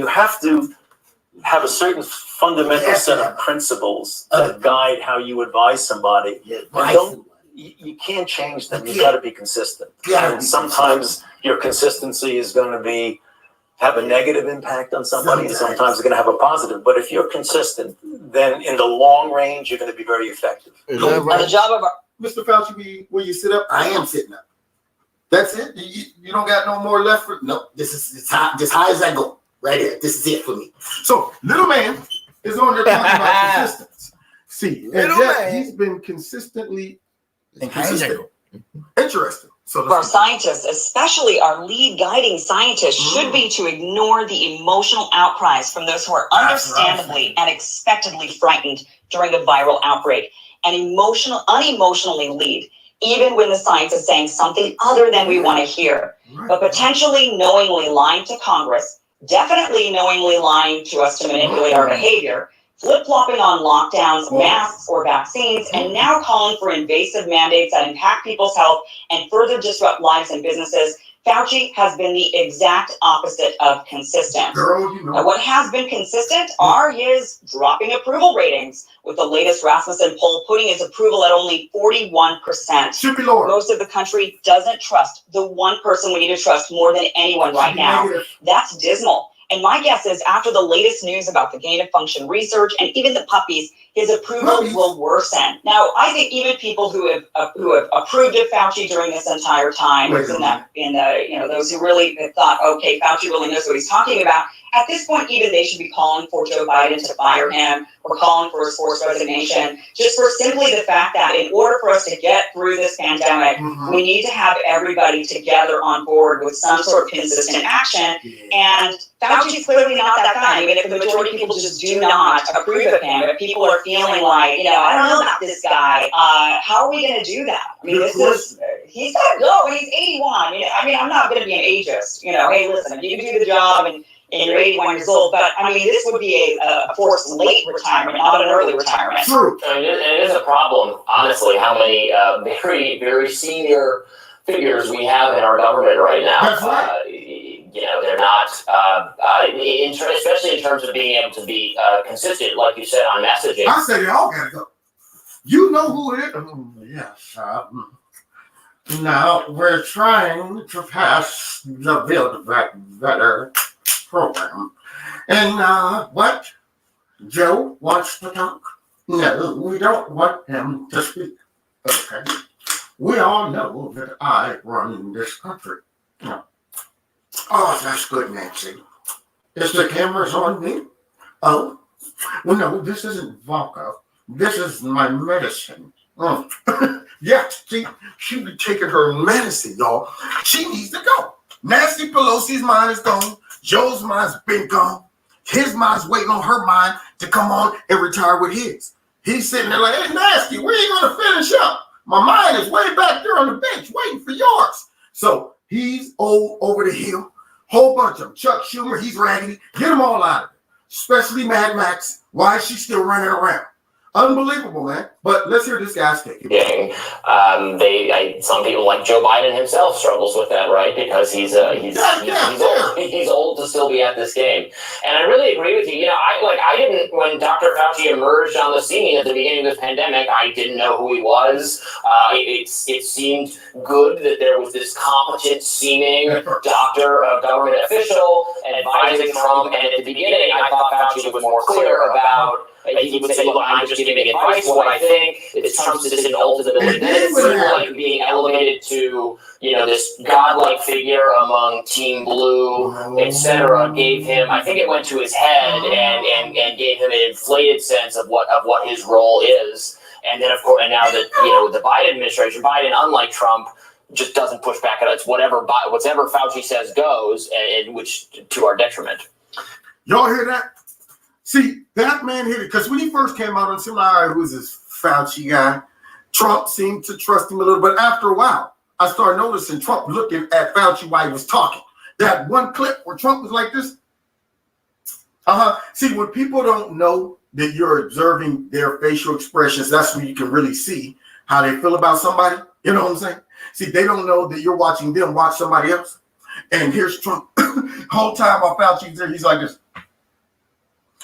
have to have a certain fundamental set of principles that guide how you advise somebody. And you can't change them. You've got to be consistent. And sometimes your consistency is going to have a negative impact on somebody, and sometimes it's going to have a positive. But if you're consistent, then in the long range, you're going to be very effective. Is that right? The job of Mr. Fauci, will you sit up? I am sitting up. That's it? You don't got no more left? No, this is high as I go. Right here. This is it for me. So, little man is on there talking about consistency. See, and he's been consistently inconsistent. Interesting. So our scientists, especially our lead guiding scientists, should be to ignore the emotional outcries from those who are understandably and expectedly frightened during a viral outbreak, and unemotionally lead, even when the science is saying something other than we want to hear. But potentially knowingly lying to Congress, definitely knowingly lying to us to manipulate our behavior, flip-flopping on lockdowns, masks, or vaccines, and now calling for invasive mandates that impact people's health and further disrupt lives and businesses. Fauci has been the exact opposite of consistent. Now, what has been consistent are his dropping approval ratings, with the latest Rasmussen poll putting his approval at only 41%. Should be lower. Most of the country doesn't trust the one person we need to trust more than anyone right now. That's dismal. And my guess is after the latest news about the gain-of-function research and even the puppies, his approval will worsen. Now, I think even people who have approved of Fauci during this entire time, those who really have thought, okay, Fauci really knows what he's talking about, at this point, even they should be calling for Joe Biden to fire him or calling for his forced resignation, just for simply the fact that in order for us to get through this pandemic, we need to have everybody together on board with some sort of consistent action. And Fauci's clearly not that guy. I mean, if the majority of people just do not approve of him, if people are feeling like, I don't know about this guy, how are we going to do that? I mean, he's got to go, and he's 81. I mean, I'm not going to be an ageist. Hey, listen, if you can do the job and you're 81 years old, but I mean, this would be a forced late retirement, not an early retirement. True. I mean, it is a problem, honestly, how many very, very senior figures we have in our government right now. That's right. They're not, especially in terms of being able to be consistent, like you said, on messaging. I say they all gotta go. You know who it is? Yes. Now we're trying to pass the Build Back Better program. And what? Joe wants to talk? No, we don't want him to speak. Okay. We all know that I run this country. No. Oh, that's good, Nancy. Is the cameras on me? Oh, well, no, this isn't vodka. This is my medicine. Yeah, she be taking her medicine, y'all. She needs to go. Nancy Pelosi's mind is gone. Joe's mind's been gone. His mind's waiting on her mind to come on and retire with his. He's sitting there like, hey, Nasty, where you going to finish up? My mind is way back there on the bench waiting for yours. So he's old over the hill. Whole bunch of them. Chuck Schumer, he's raggedy. Get them all out of it. Especially Mad Max. Why is she still running around? Unbelievable, man. But let's hear this guy's take. Some people like Joe Biden himself struggles with that, right? Because he's old to still be at this game. And I really agree with you. You know, I didn't, when Dr. Fauci emerged on the scene at the beginning of this pandemic, I didn't know who he was. It seemed good that there was this competent seeming doctor, a government official, advising Trump. And at the beginning, I thought Fauci was more clear about. He would say, look, I'm just giving advice. What I think is Trump's decision ultimately. Then it seemed like being elevated to, you know, this godlike figure among Team Blue, etc. Gave him, I think it went to his head and gave him an inflated sense of what his role is. And then, of course, and now that, you know, the Biden administration, Biden, unlike Trump, just doesn't push back at it. It's whatever Fauci says goes, and which to our detriment. Y'all hear that? See, that man hit it because when he first came out on July, who's this Fauci guy? Trump seemed to trust him a little, but after a while, I started noticing Trump looking at Fauci while he was talking. That one clip where Trump was like this. See, when people don't know that you're observing their facial expressions, that's when you can really see how they feel about somebody. You know what I'm saying? See, they don't know that you're watching them watch somebody else. And here's Trump. Whole time while Fauci's there, he's like this.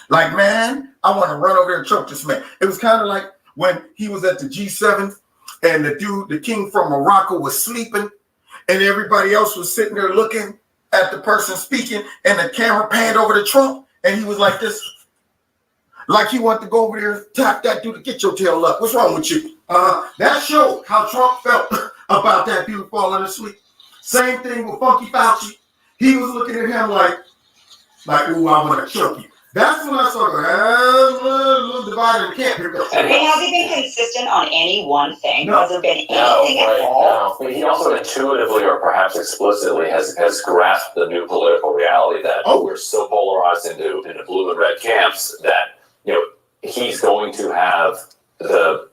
Like, man, I want to run over there and choke this man. It was kind of like when he was at the G7 and the king from Morocco was sleeping and everybody else was sitting there looking at the person speaking and the camera panned over to Trump and he was like this. Like he wanted to go over there and tap that dude to get your tail up. What's wrong with you? That showed how Trump felt about that dude falling asleep. Same thing with Funky Fauci. He was looking at him like, ooh, I want to choke you. That's when I started a little divided in the camp. Here we go. And has he been consistent on any one thing? No. Has there been anything at all? No. He also intuitively or perhaps explicitly has grasped the new political reality that we're so polarized into blue and red camps that, you know, he's going to have the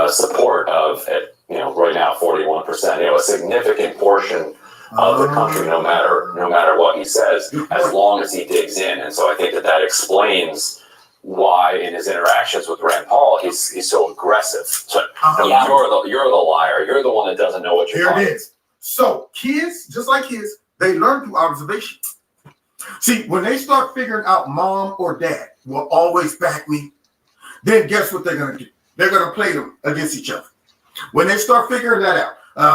support of, you know, right now 41%, you know, a significant portion of the country, no matter what he says, as long as he digs in. And so I think that explains why in his interactions with Rand Paul, he's so aggressive. So you're the liar. You're the one that doesn't know what you're talking. Here it is. So kids, just like kids, they learn through observation. See, when they start figuring out mom or dad will always back me, then guess what they're going to do? They're going to play them against each other. When they start figuring that out,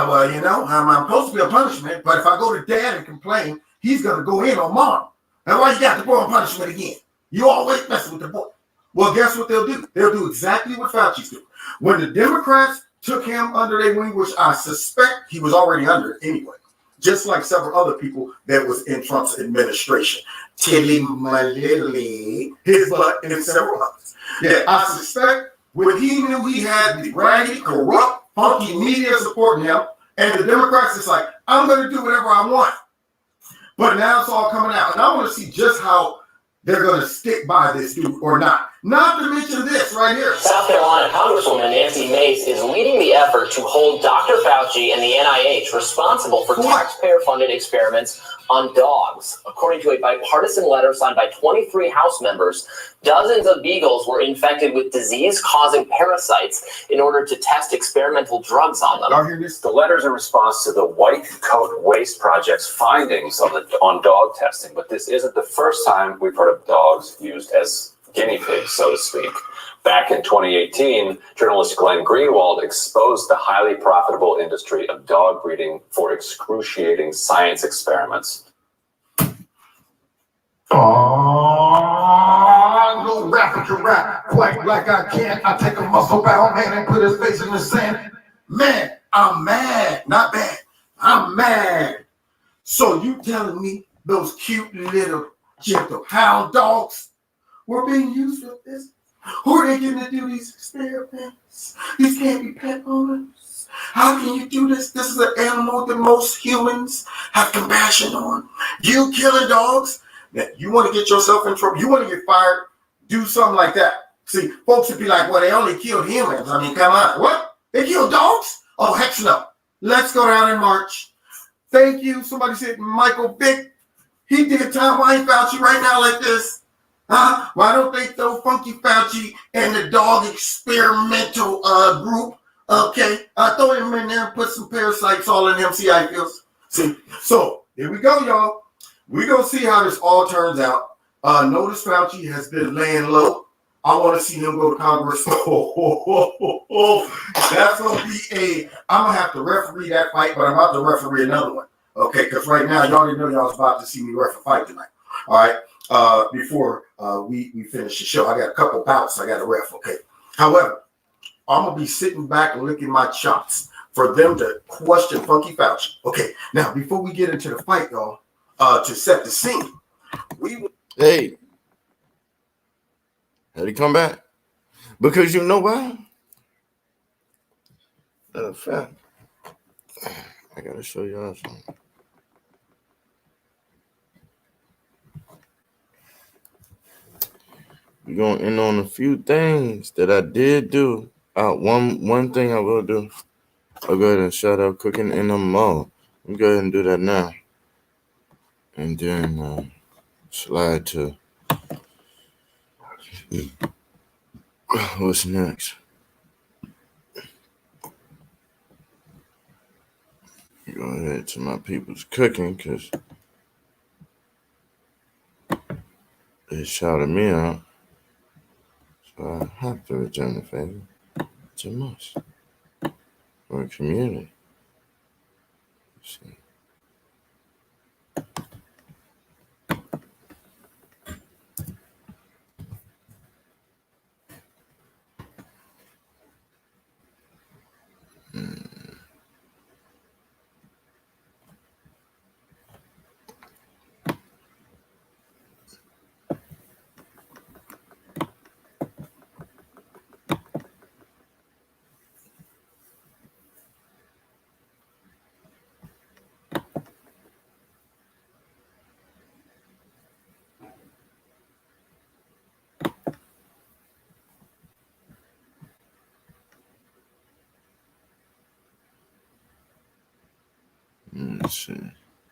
well, you know, I'm supposed to be a punishment, but if I go to dad and complain, he's going to go in on mom. And why you got the boy on punishment again? You always messing with the boy. Well, guess what they'll do? They'll do exactly what Fauci's do. When the Democrats took him under their wing, which I suspect he was already under anyway, just like several other people that was in Trump's administration. Tilly Malili, his butt, and several others. Yeah, I suspect when he knew he had the raggedy, corrupt, funky media supporting him, and the Democrats is like, I'm going to do whatever I want. But now it's all coming out. And I want to see just how they're going to stick by this dude or not. Not to mention this right here. South Carolina Congresswoman Nancy Mace is leading the effort to hold Dr. Fauci and the NIH responsible for taxpayer-funded experiments on dogs. According to a bipartisan letter signed by 23 House members, dozens of beagles were infected with disease-causing parasites in order to test experimental drugs on them. Y'all hear this? The letter's in response to the White Coat Waste Project's findings on dog testing, but this isn't the first time we've heard of dogs used as guinea pigs, so to speak. Back in 2018, journalist Glenn Greenwald exposed the highly profitable industry of dog breeding for excruciating science experiments. No rapper can rap quite like I can. I take a muscle-bound man and put his face in the sand. Man, I'm mad. Not bad. I'm mad. So you telling me those cute little gentle hound dogs were being used for this? Who are they getting to do these experiments? These can't be pet owners. animals. How can you do this? This is an animal that most humans have compassion on. You killing dogs? You want to get yourself in trouble? You want to get fired? Do something like that. See, folks would be like, well, they only killed humans. I mean, come on. What? They killed dogs? Oh, heck no. Let's go down and march. Thank you. Somebody said Michael Vick. He did time. Why ain't Fauci right now like this? Huh? Why don't they throw Funky Fauci and the dog experimental group? Okay. Throw him in there and put some parasites all in him. See how he feels? See? So, here we go, y'all. We're going to see how this all turns out. Notice Fauci has been laying low. I want to see him go to Congress. That's going to be I'm going to have to referee that fight, but I'm about to referee another one. Okay, because right now, y'all already know y'all was about to see me ref a fight tonight. All right, before we finish the show, I got a couple bouts I got to ref, okay? However, I'm going to be sitting back and licking my chops for them to question Funky Fauci. Okay, now, before we get into the fight, y'all, to set the scene, Hey. How'd he come back? Because you know why? Matter of fact, I gotta show y'all something. We're gonna end on a few things that I did do. One thing I will do. I'll go ahead and shout out Cooking in the Mall. Let me go ahead and do that now. And then slide to what's next? Go ahead to my people's cooking because they shouted me out. So I have to return the favor. It's a must. For a community. Let's see.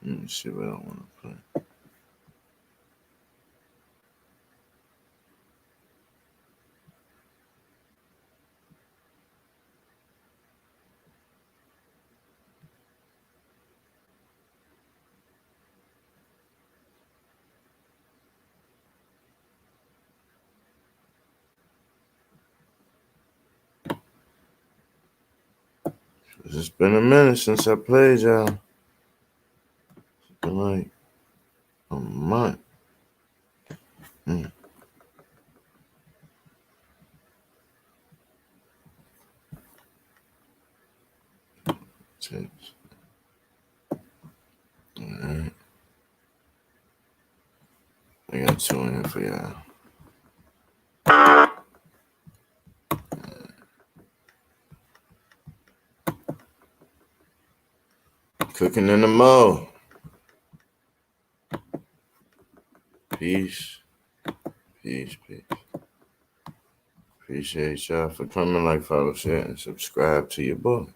Let me see what I want to play. It's been a minute since I played y'all. It's been like a month. Alright. I got two in here for y'all. Cooking in the Mo. Peace. Peace, peace. Appreciate y'all for coming. Like, follow, share, and subscribe to your boy.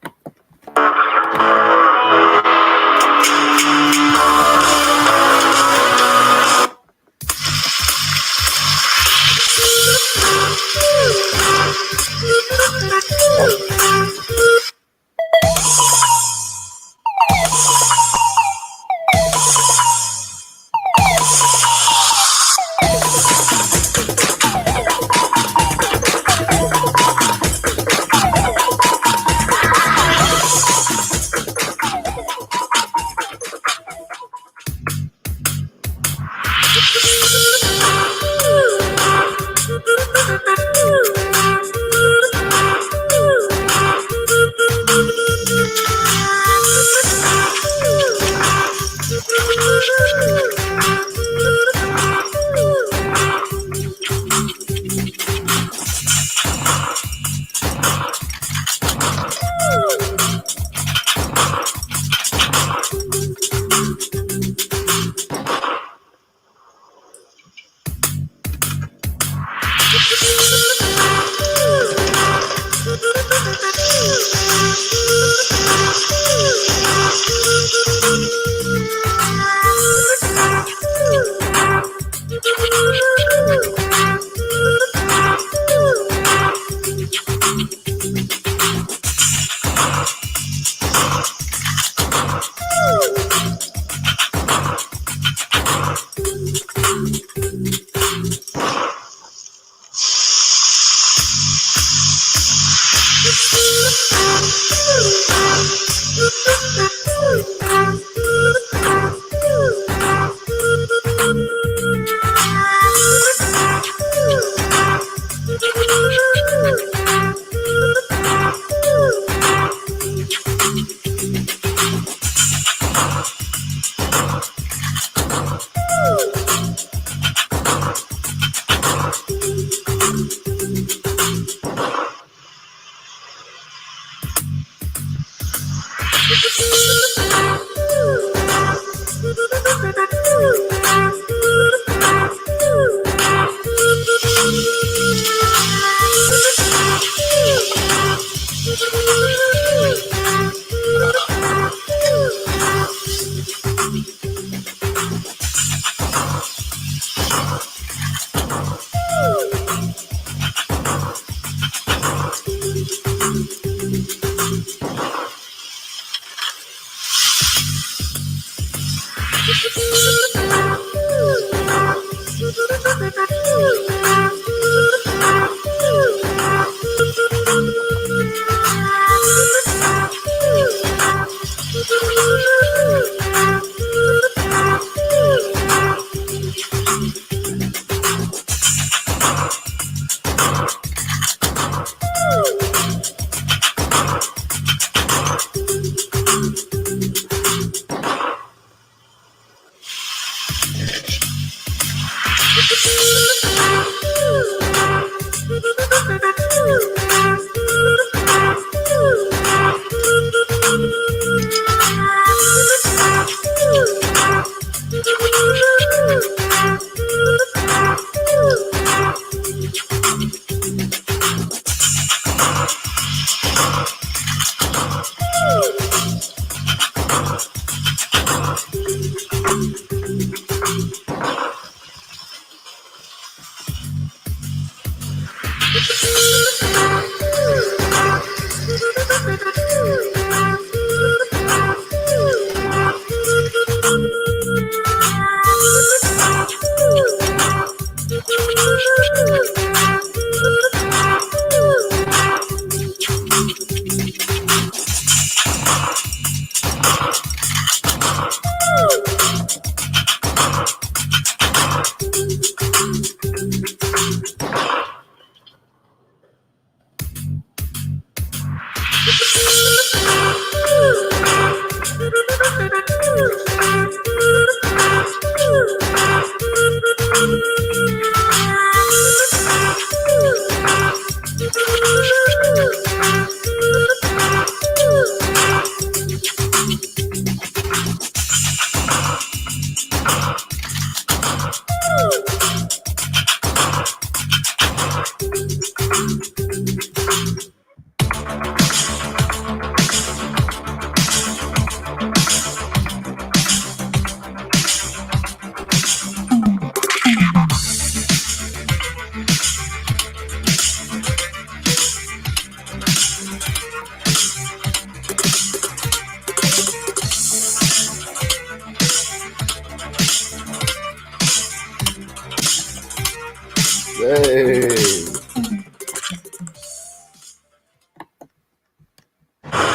Hey.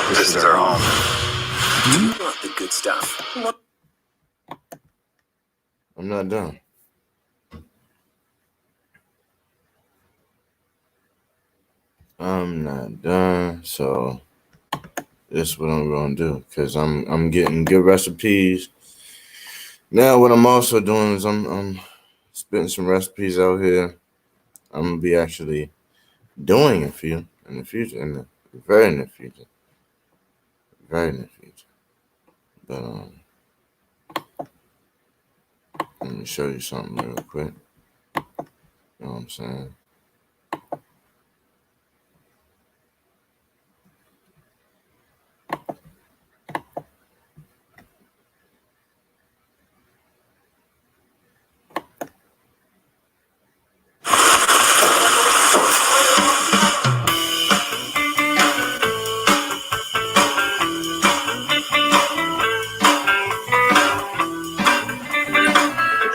This is our home. You want the good stuff. I'm not done. I'm not done. So this is what I'm gonna do, because I'm getting good recipes. Now what I'm also doing is I'm spitting some recipes out here. I'm gonna be actually doing a few in the future, in the very near future. Very near future. But let me show you something real quick. You know what I'm saying?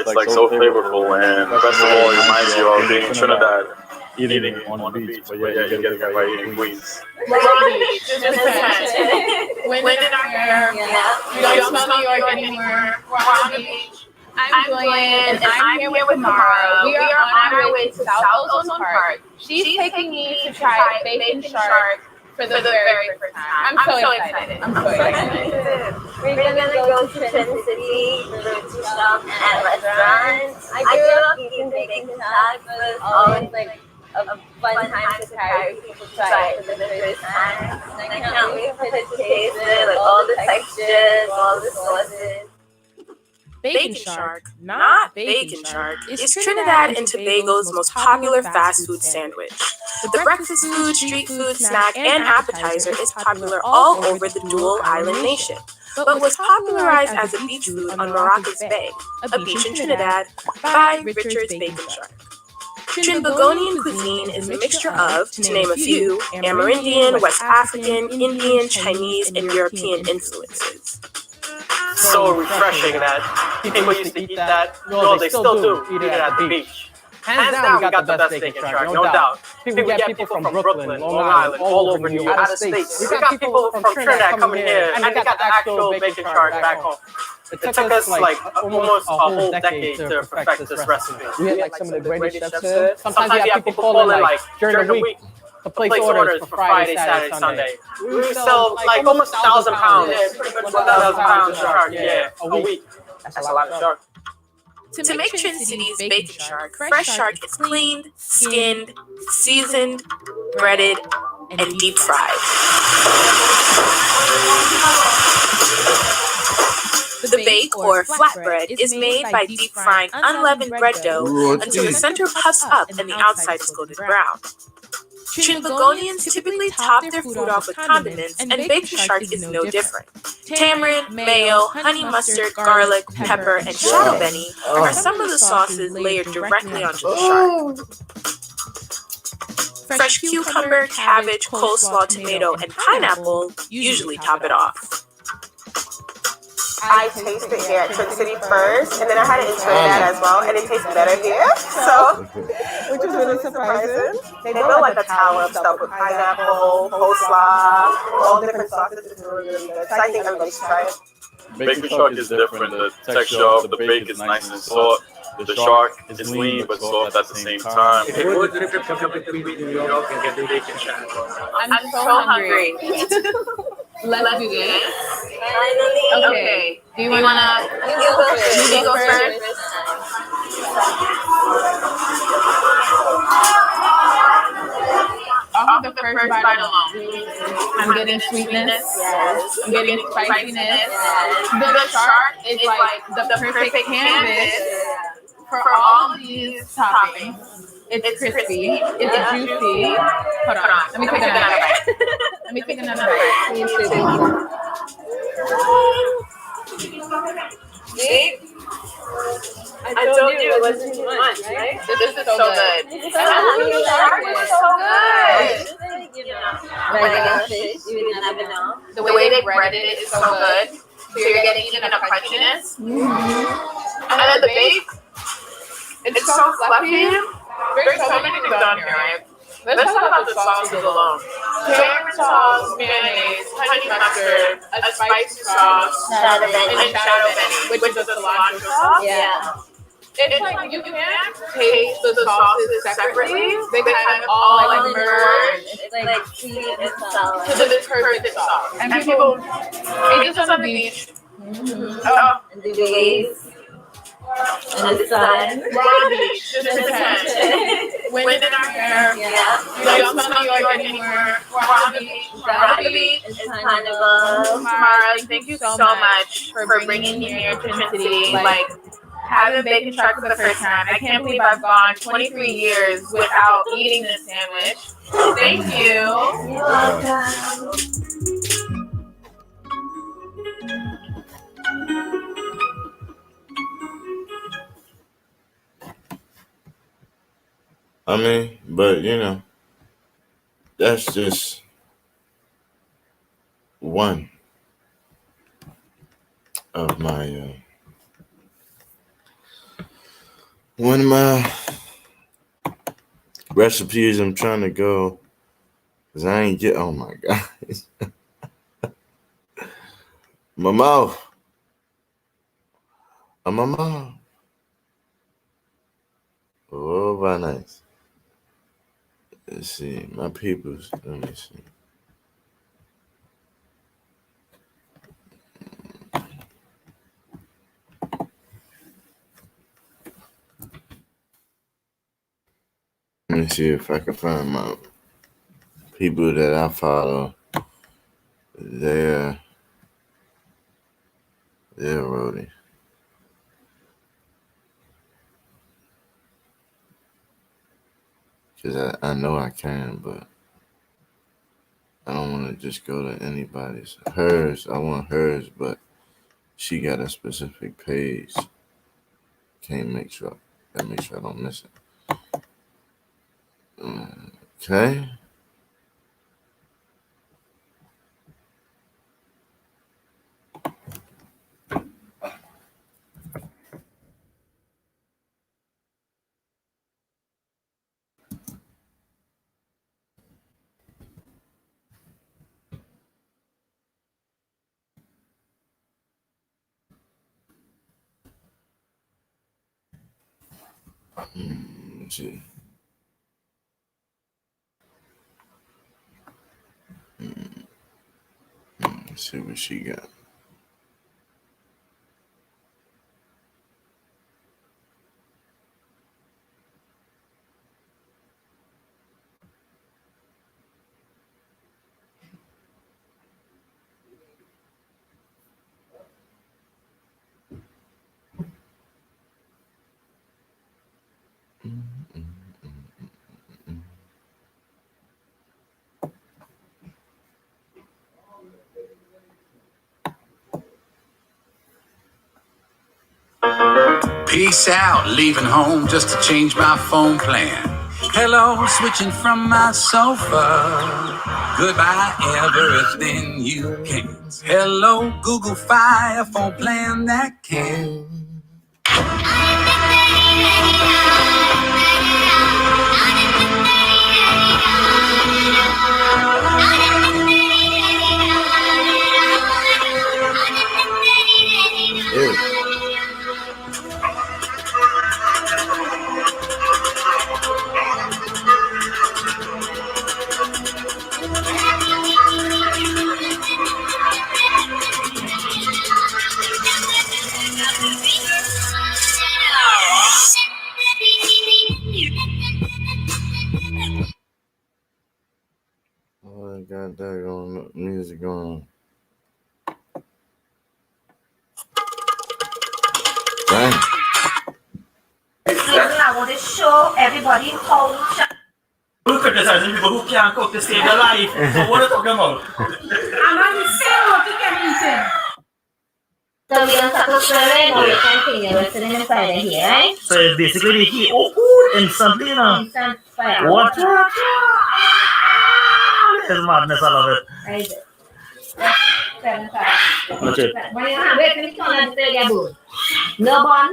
It's like so flavorful, and best of all, it reminds you of being in Trinidad, eating on the beach. But yeah, you get it by eating Queens. When in our hair, we don't smell New York anymore. We're on the beach. I'm Julian, and I'm here with Kamara. We are on our way to South Ozone Park. She's taking me to try bacon shark for the very first time. I'm so excited. We're gonna go to Twin City, to shop at restaurants. I grew up eating bacon shark, but it's always like a fun time to carry people to try it for the first time. And I can't wait to taste it, like all the textures, all the sauces. Bacon Shark, not Bacon Shark, is Trinidad and Tobago's most popular fast food sandwich. The breakfast food, street food, snack, and appetizer is popular all over the dual island nation, but was popularized as a beach food on Maracas Bay, a beach in Trinidad, by Richard's Bacon Shark. Trinbagonian cuisine is a mixture of, to name a few, Amerindian, West African, Indian, Chinese, and European influences. so refreshing that people used to eat that. No, they still do eat it at the beach. Hands down, we got the best steak and shark, no doubt. We get people from Brooklyn, Long Island, all over New York, out of state. We got people from Trinidad coming here, and we got the actual bacon shark back home. It took us like almost a whole decade to perfect this recipe. We had like some of the greatest chefs here. Sometimes you have people call in like during the week to place orders for Friday, Saturday, Sunday. We sell like almost 1,000 pounds. 1,000 pounds of shark, yeah, a week. That's a lot of shark. To make Trin City's bacon shark, fresh shark is cleaned, skinned, seasoned, breaded, and deep fried. The bake or flatbread is made by deep frying unleavened bread dough until the center puffs up and the outside is golden brown. Trinbagonians typically top their food off with condiments, and bacon shark is no different. Tamarind, mayo, honey mustard, garlic, pepper, and shadow benny are some of the sauces layered directly onto the shark. Fresh cucumber, cabbage, coleslaw, tomato, and pineapple usually top it off. I tasted here at Trin City first, and then I had it in Trinidad as well, and it tastes better here, so, which is really surprising. They built like a tower of stuff with pineapple, coleslaw, all different sauces. It's really, really good. So I think everybody should try it. Bacon shark is different. The texture of the bacon is nice and soft. The shark is lean but soft at the same time. If you go to the come between New York and get the bacon shark. I'm so hungry. Let's do this. Okay. Do you wanna? You go first. I'll have the first bite alone. I'm getting sweetness. Yes. I'm getting spiciness. Yes. The shark is like the perfect canvas for all of these toppings. It's crispy. It's juicy. Hold on. Let me take another bite. Let me take another bite. See? I told you it wasn't too much, right? This is so good. The shark was so good. The way they breaded it is so good. So you're getting even a crunchiness. And then the bake, it's so fluffy. There's so many things on here, right? Let's talk about the sauces alone. Tamarind sauce, mayonnaise, honey mustard, a spicy sauce, and shadow benny, which is a cilantro sauce. Yeah. It's like you can't taste the sauces separately. They kind of all like merge It's like sweet and sour. to this perfect sauce. And people eat this on the beach. Oh, And the waves. And the sun. we're on the beach, just intense. Wind in our hair. Yeah. We don't smell New York anymore. We're on the beach. We're on the beach. It's Carnival. Mara, thank you so much for bringing me here to Trin City. Like, having bacon shark for the first time. I can't believe I've gone 23 years without eating this sandwich. Thank you. You're welcome. I mean, but you know, that's just one of my recipes I'm trying to go, because I ain't get, oh my God. My mouth. My mouth. Oh, very nice. Let's see, my peoples. Let me see. Let me see if I can find my people that I follow. They're roadie. Because I know I can, but I don't want to just go to anybody's. Hers, I want hers, but she got a specific page. Can't make sure I don't miss it. Okay. Let's see. Let's see what she got. Peace out, leaving home just to change my phone plan. Hello, switching from my sofa. Goodbye, everything you can. Hello, Google Fi, a phone plan that can. Oh, I got that going, music going. Dang. I want to show everybody how. Look at this, people who can't cook to save their life. So what are you talking about? I'm not the same what you can eat it. So we don't start to stir it or we continue with it inside of here, right? So it's basically the heat. Oh, cool, instantly, you know. Instant fire. What? It's madness, I love it. Right. Watch it. Wait, can you turn on the board? No bun.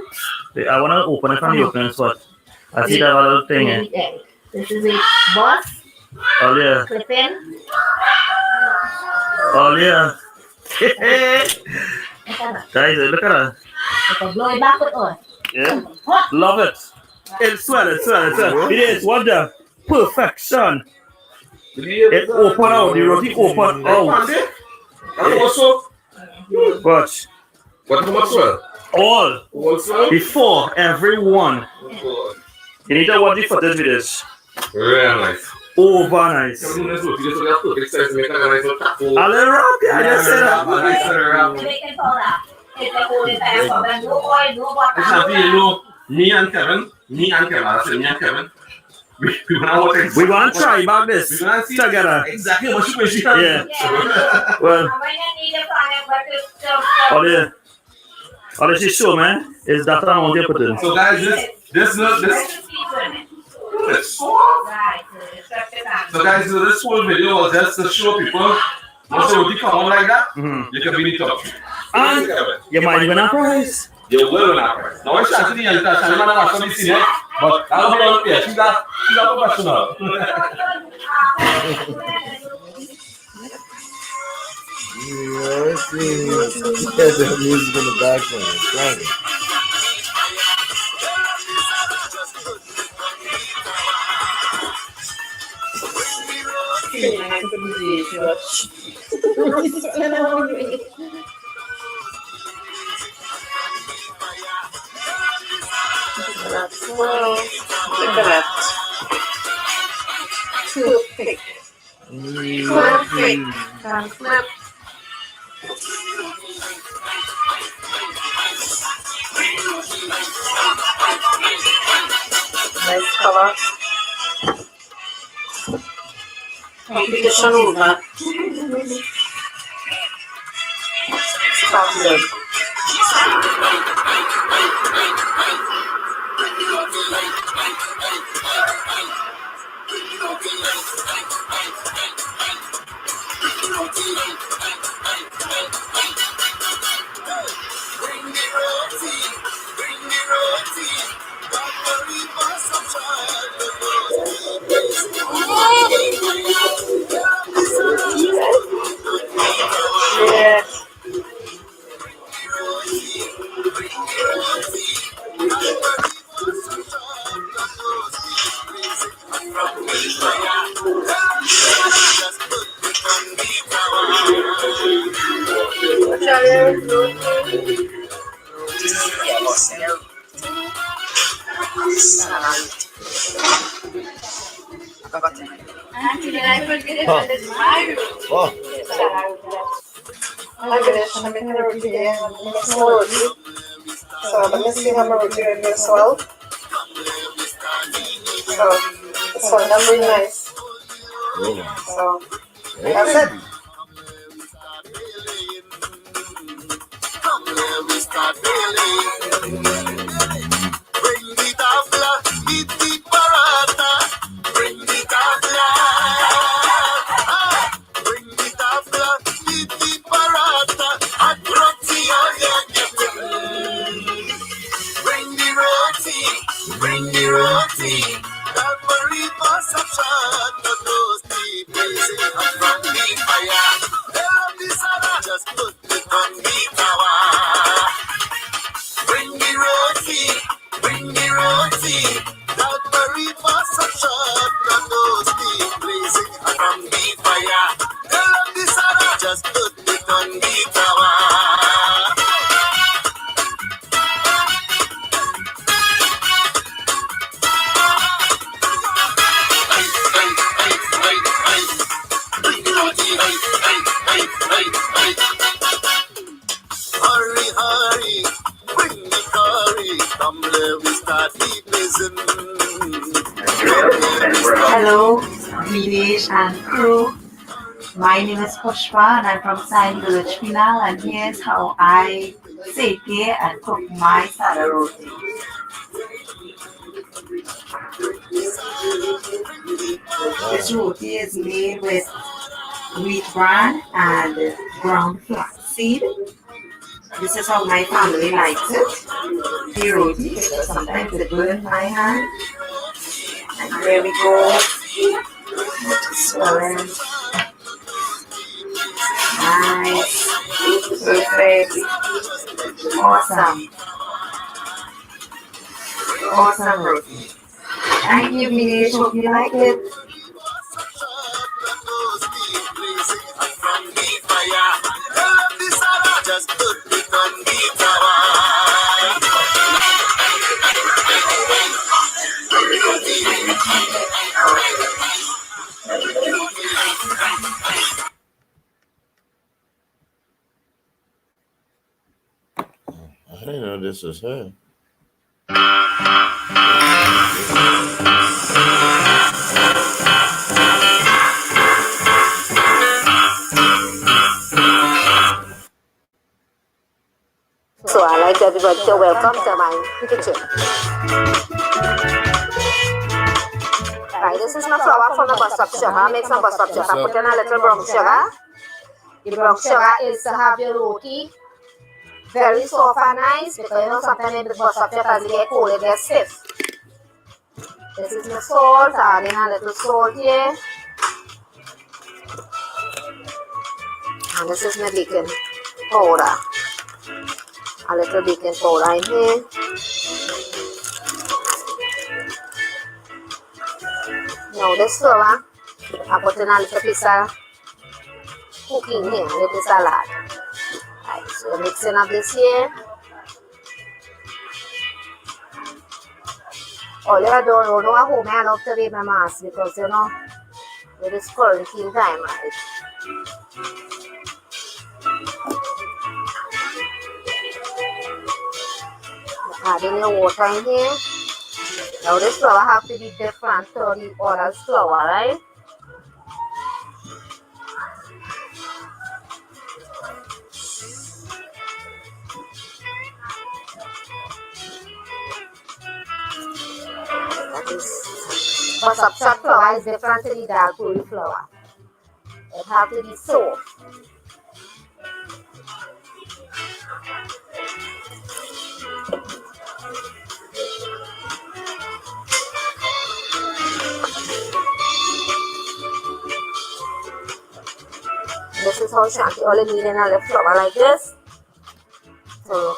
I want to open it from the opening spot. I see that little thing. Eh? This is it. Boss. Oh, yeah. Clip in. Oh, yeah. Guys, look at that. Blow it back with us. Yeah. Love it. It's swell. It is. What the perfection. It open out. The roti open out. Watch. What much swell? All. Before everyone. You need to watch the footage with this. Very nice. Over nice. A little rock, yeah, just set up. It's not you, me and Kevin. I said me and Kevin. We want to try about this together. Exactly what you wish. Yeah. Well, all this is show, man, is that I want to put in. So guys, this. So guys, this whole video was just to show people once you come on like that, you can be top. And you might win a prize. You will win a prize. Now I can't see you, but I'll be on here. She's a professional. Yeah, see, the music in the background. Right. Look at that. Toothpick. Flip. Nice color. Complication over. Standard. Yeah. I put it in my room. I'm finished. I'm making a roti here. I'm making some roti. So let me see how my roti will be as well. So it's going down really nice. So that's it. Bring the roti. That worry for subtract the toasty blazing up from the fire. Love this other, just put it on the tower. Bring the roti. Bring the roti. That worry for subtract the toasty blazing up from the fire. Love this other, just put it on the tower. Hurry, hurry, bring the curry. Come there, we start the blazing. Hello, Vinesh and crew. My name is Pushpa and I'm from San Village Pinal, and here's how I sake and cook my sada roti. This roti is made with wheat bran and ground flaxseed. This is how my family likes it. The roti, because sometimes it burns my hand. And here we go. Swirl. Nice. Perfect. Awesome. Awesome roti. Thank you, Vinesh. Hope you like it. Just put it on the tower. I didn't know this was her. So I like everybody to welcome to my kitchen. Right, this is my flour from the bus up sugar. I make some bus up sugar. I put in a little brown sugar. The brown sugar is to have your roti very soft and nice, because you know sometimes in the bus up sugar as it gets cold, it gets stiff. This is my salt. Adding a little salt here. And this is my baking powder. A little baking powder in here. Now this flour, I put in a little piece of cooking here, a little salad. Right, so mixing up this here. All you don't know at home, I love to wear my mask because you know, with this quarantine time, right? Adding your water in here. Now this flour have to be different to the other flour, right? That is, but substrate flour is different to the dark puri flour. It have to be soft. This is how Shanti only need in a left flour like this. So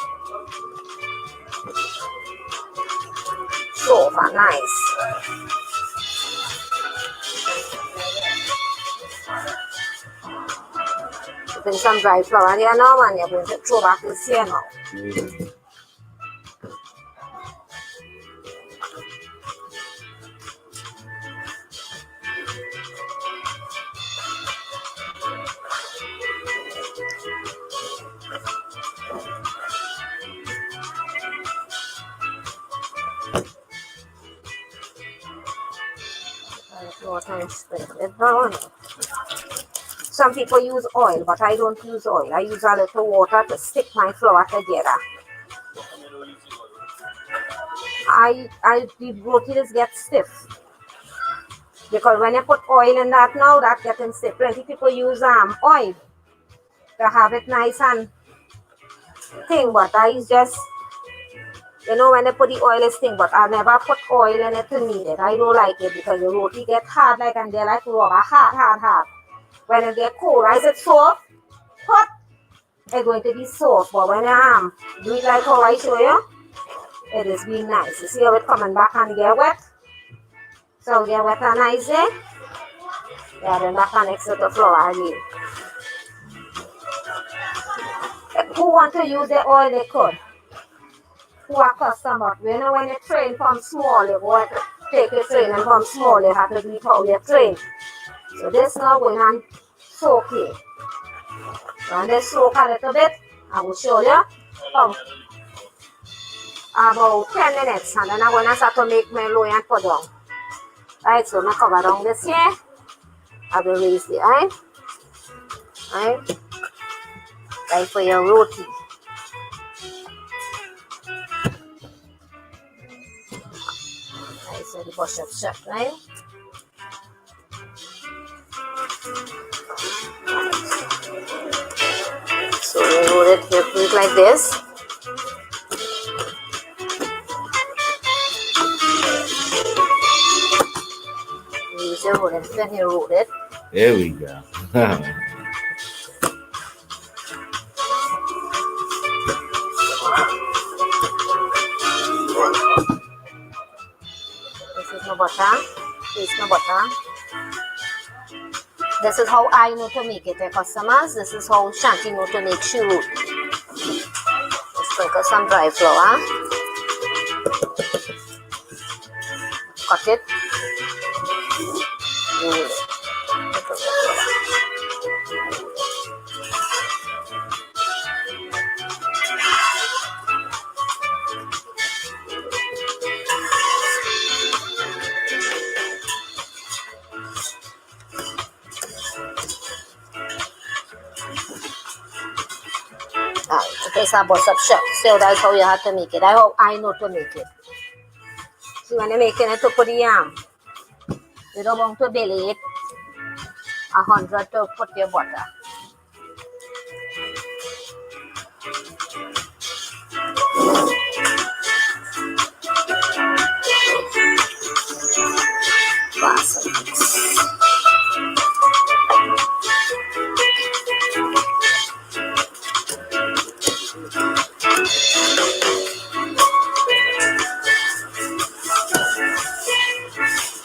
soft and nice. Put some dry flour here now, and you're going to throw back this here now. sometimes it's brown. Some people use oil, but I don't use oil. I use a little water to stick my flour together. The roti just gets stiff. Because when you put oil in that now, that getting stiff. Plenty people use oil to have it nice and thing, but I just, when they put the oil is thing, but I never put oil in it to knead it. I don't like it because the roti get hard and they're like rubber, hard. When it get cold, is it soft? Hot? It's going to be soft, but when you do it like how I show you, it is being nice. You see how it coming back and get wet? So get wet and nice there. Yeah, then back and next to the flour again. Who want to use the oil, they could. Who are customer. When you train from small, you go to take your training from small, you have to do it how you train. So this now going on soak it. When they soak a little bit, I will show you about 10 minutes, and then I'm going to start to make my low and put down. Right, so I'm going to cover down this here. I will raise the eye. Right for your roti. Right, so the brush up shut, right? So we roll it here, put it like this. Use your roll it, then you roll it. There we go. This is my butter. This is my butter. This is how I know to make it, customers. This is how Shanti know to make churro. Sprinkle some dry flour. Cut it. Roll it. Place our bus up shut. So that's how you have to make it. I hope I know to make it. See, when you're making it to put the you don't want to belly it 100 to put your butter.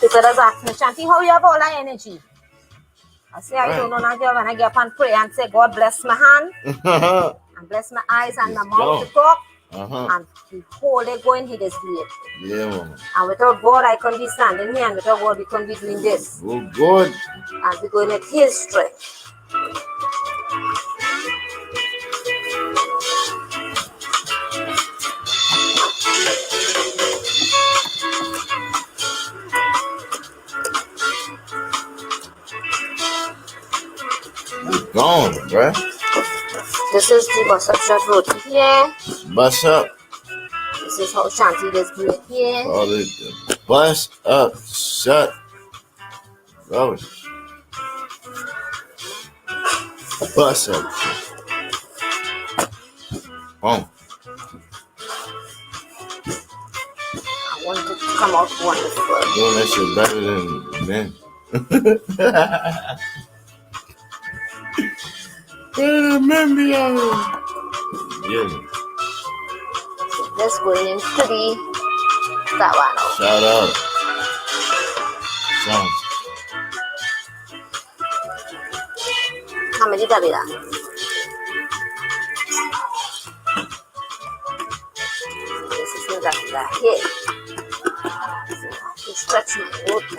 People just ask me, Shanti, how you have all that energy? I say, I don't know now when I get up and pray and say, God bless my hand and bless my eyes and my mouth to talk. And the whole day going, he just do it. Yeah, man. And without God, I can't be standing here, and without God, we can't be doing this. Oh, God. And we're going with his strength. Gone, bruh. This is the bus up shut roti here. Bust up. This is how Shanti does do it here. All the bust up, shut. Rubbish. Bust up. Boom. I want it to come out wonderful. Doing that shit better than men. Yeah. This going into the tawa now. Shout out. Sounds. How many did that? This is the Davida here. To stretch my roti.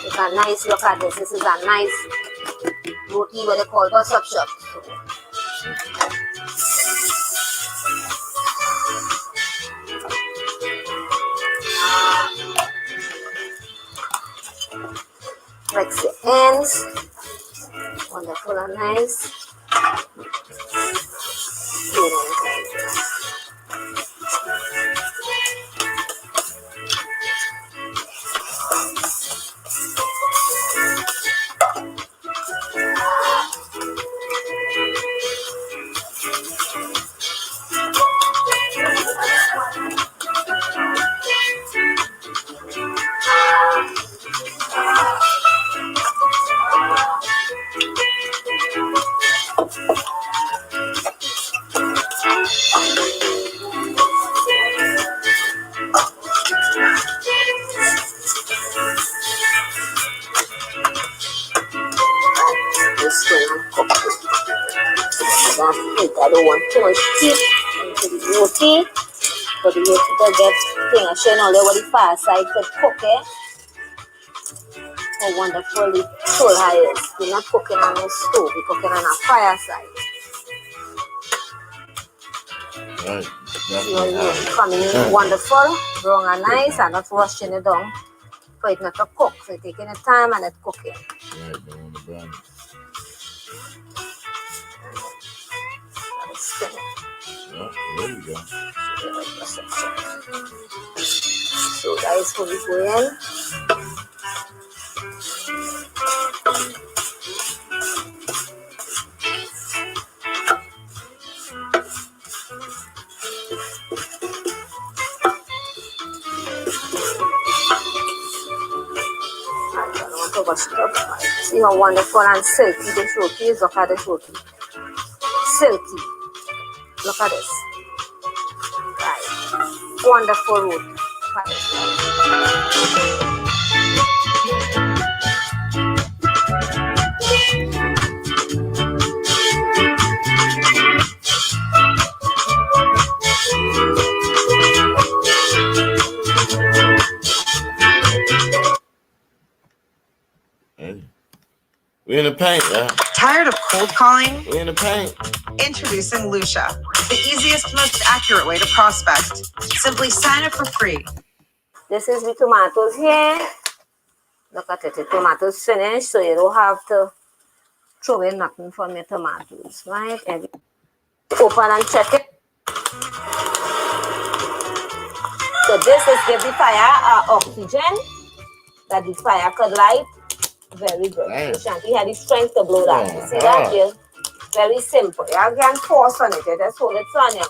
It's a nice look at this. This is a nice roti what they call bus up shop. and nice. I don't want too much heat into the roti, but the roti to get thing and showing all over the far side to cook it. How wonderfully soul high is. We're not cooking on a stove, we're cooking on a fireside. Right. You're coming in wonderful, brown and nice, and not rushing it down for it not to cook. So you're taking your time and it's cooking. Right, don't want to burn it. Spin it. Oh, there you go. So that is how we go in. See how wonderful and silky this roti is. Look at this roti. Silky. Look at this. Right. Wonderful roti. We in the paint, yeah. Tired of cold calling? We in the paint. Introducing Lucia, the easiest, most accurate way to prospect. Simply sign up for free. This is the tomatoes here. Look at it, the tomatoes finished, so you don't have to throw in nothing from your tomatoes, right? Open and check it. So this is give the fire oxygen that the fire could light. Very good. Shanti had the strength to blow that. You see that here? Very simple. You can't force on it. You just hold it on you.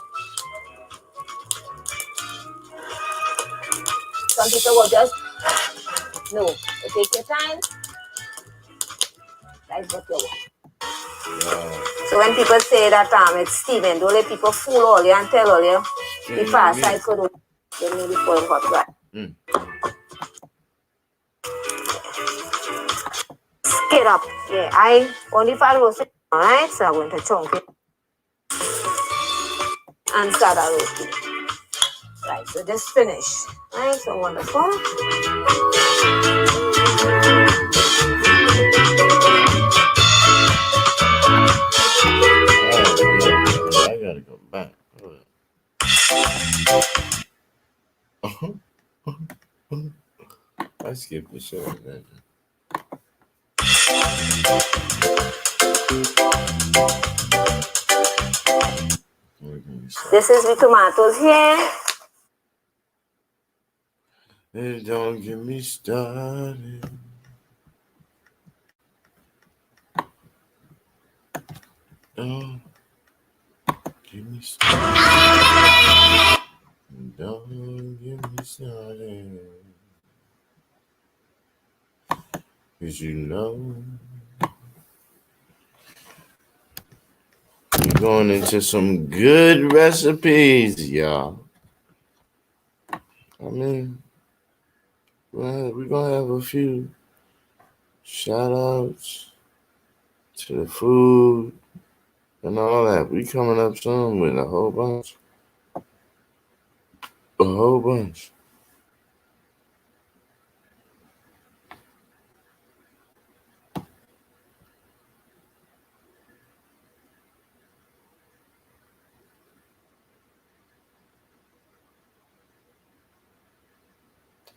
Some people will just, no. You take your time. That's what you want. So when people say that it's Steven, don't let people fool all you and tell all you the far side could give me the full hot right. Get up. Yeah, I only follow it. Alright, so I'm going to chunk it and start a roasting. Right, so just finish. Right, so wonderful. I gotta go back. I skipped the show. This is the tomatoes here. Hey, don't get me started. Don't get me started. Don't get me started. 'Cause you know we're going into some good recipes, y'all. I mean, we're gonna have a few shout outs to the food and all that. We coming up soon with a whole bunch. A whole bunch.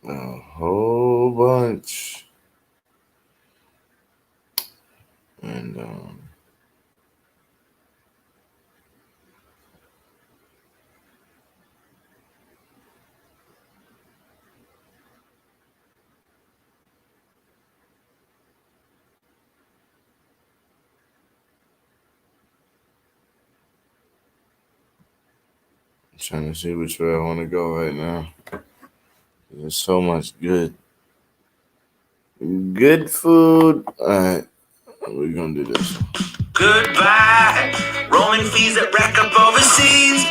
A whole bunch. And trying to see which way I want to go right now. There's so much good food. All right, we're gonna do this. Goodbye, roaming fees that rack up overseas.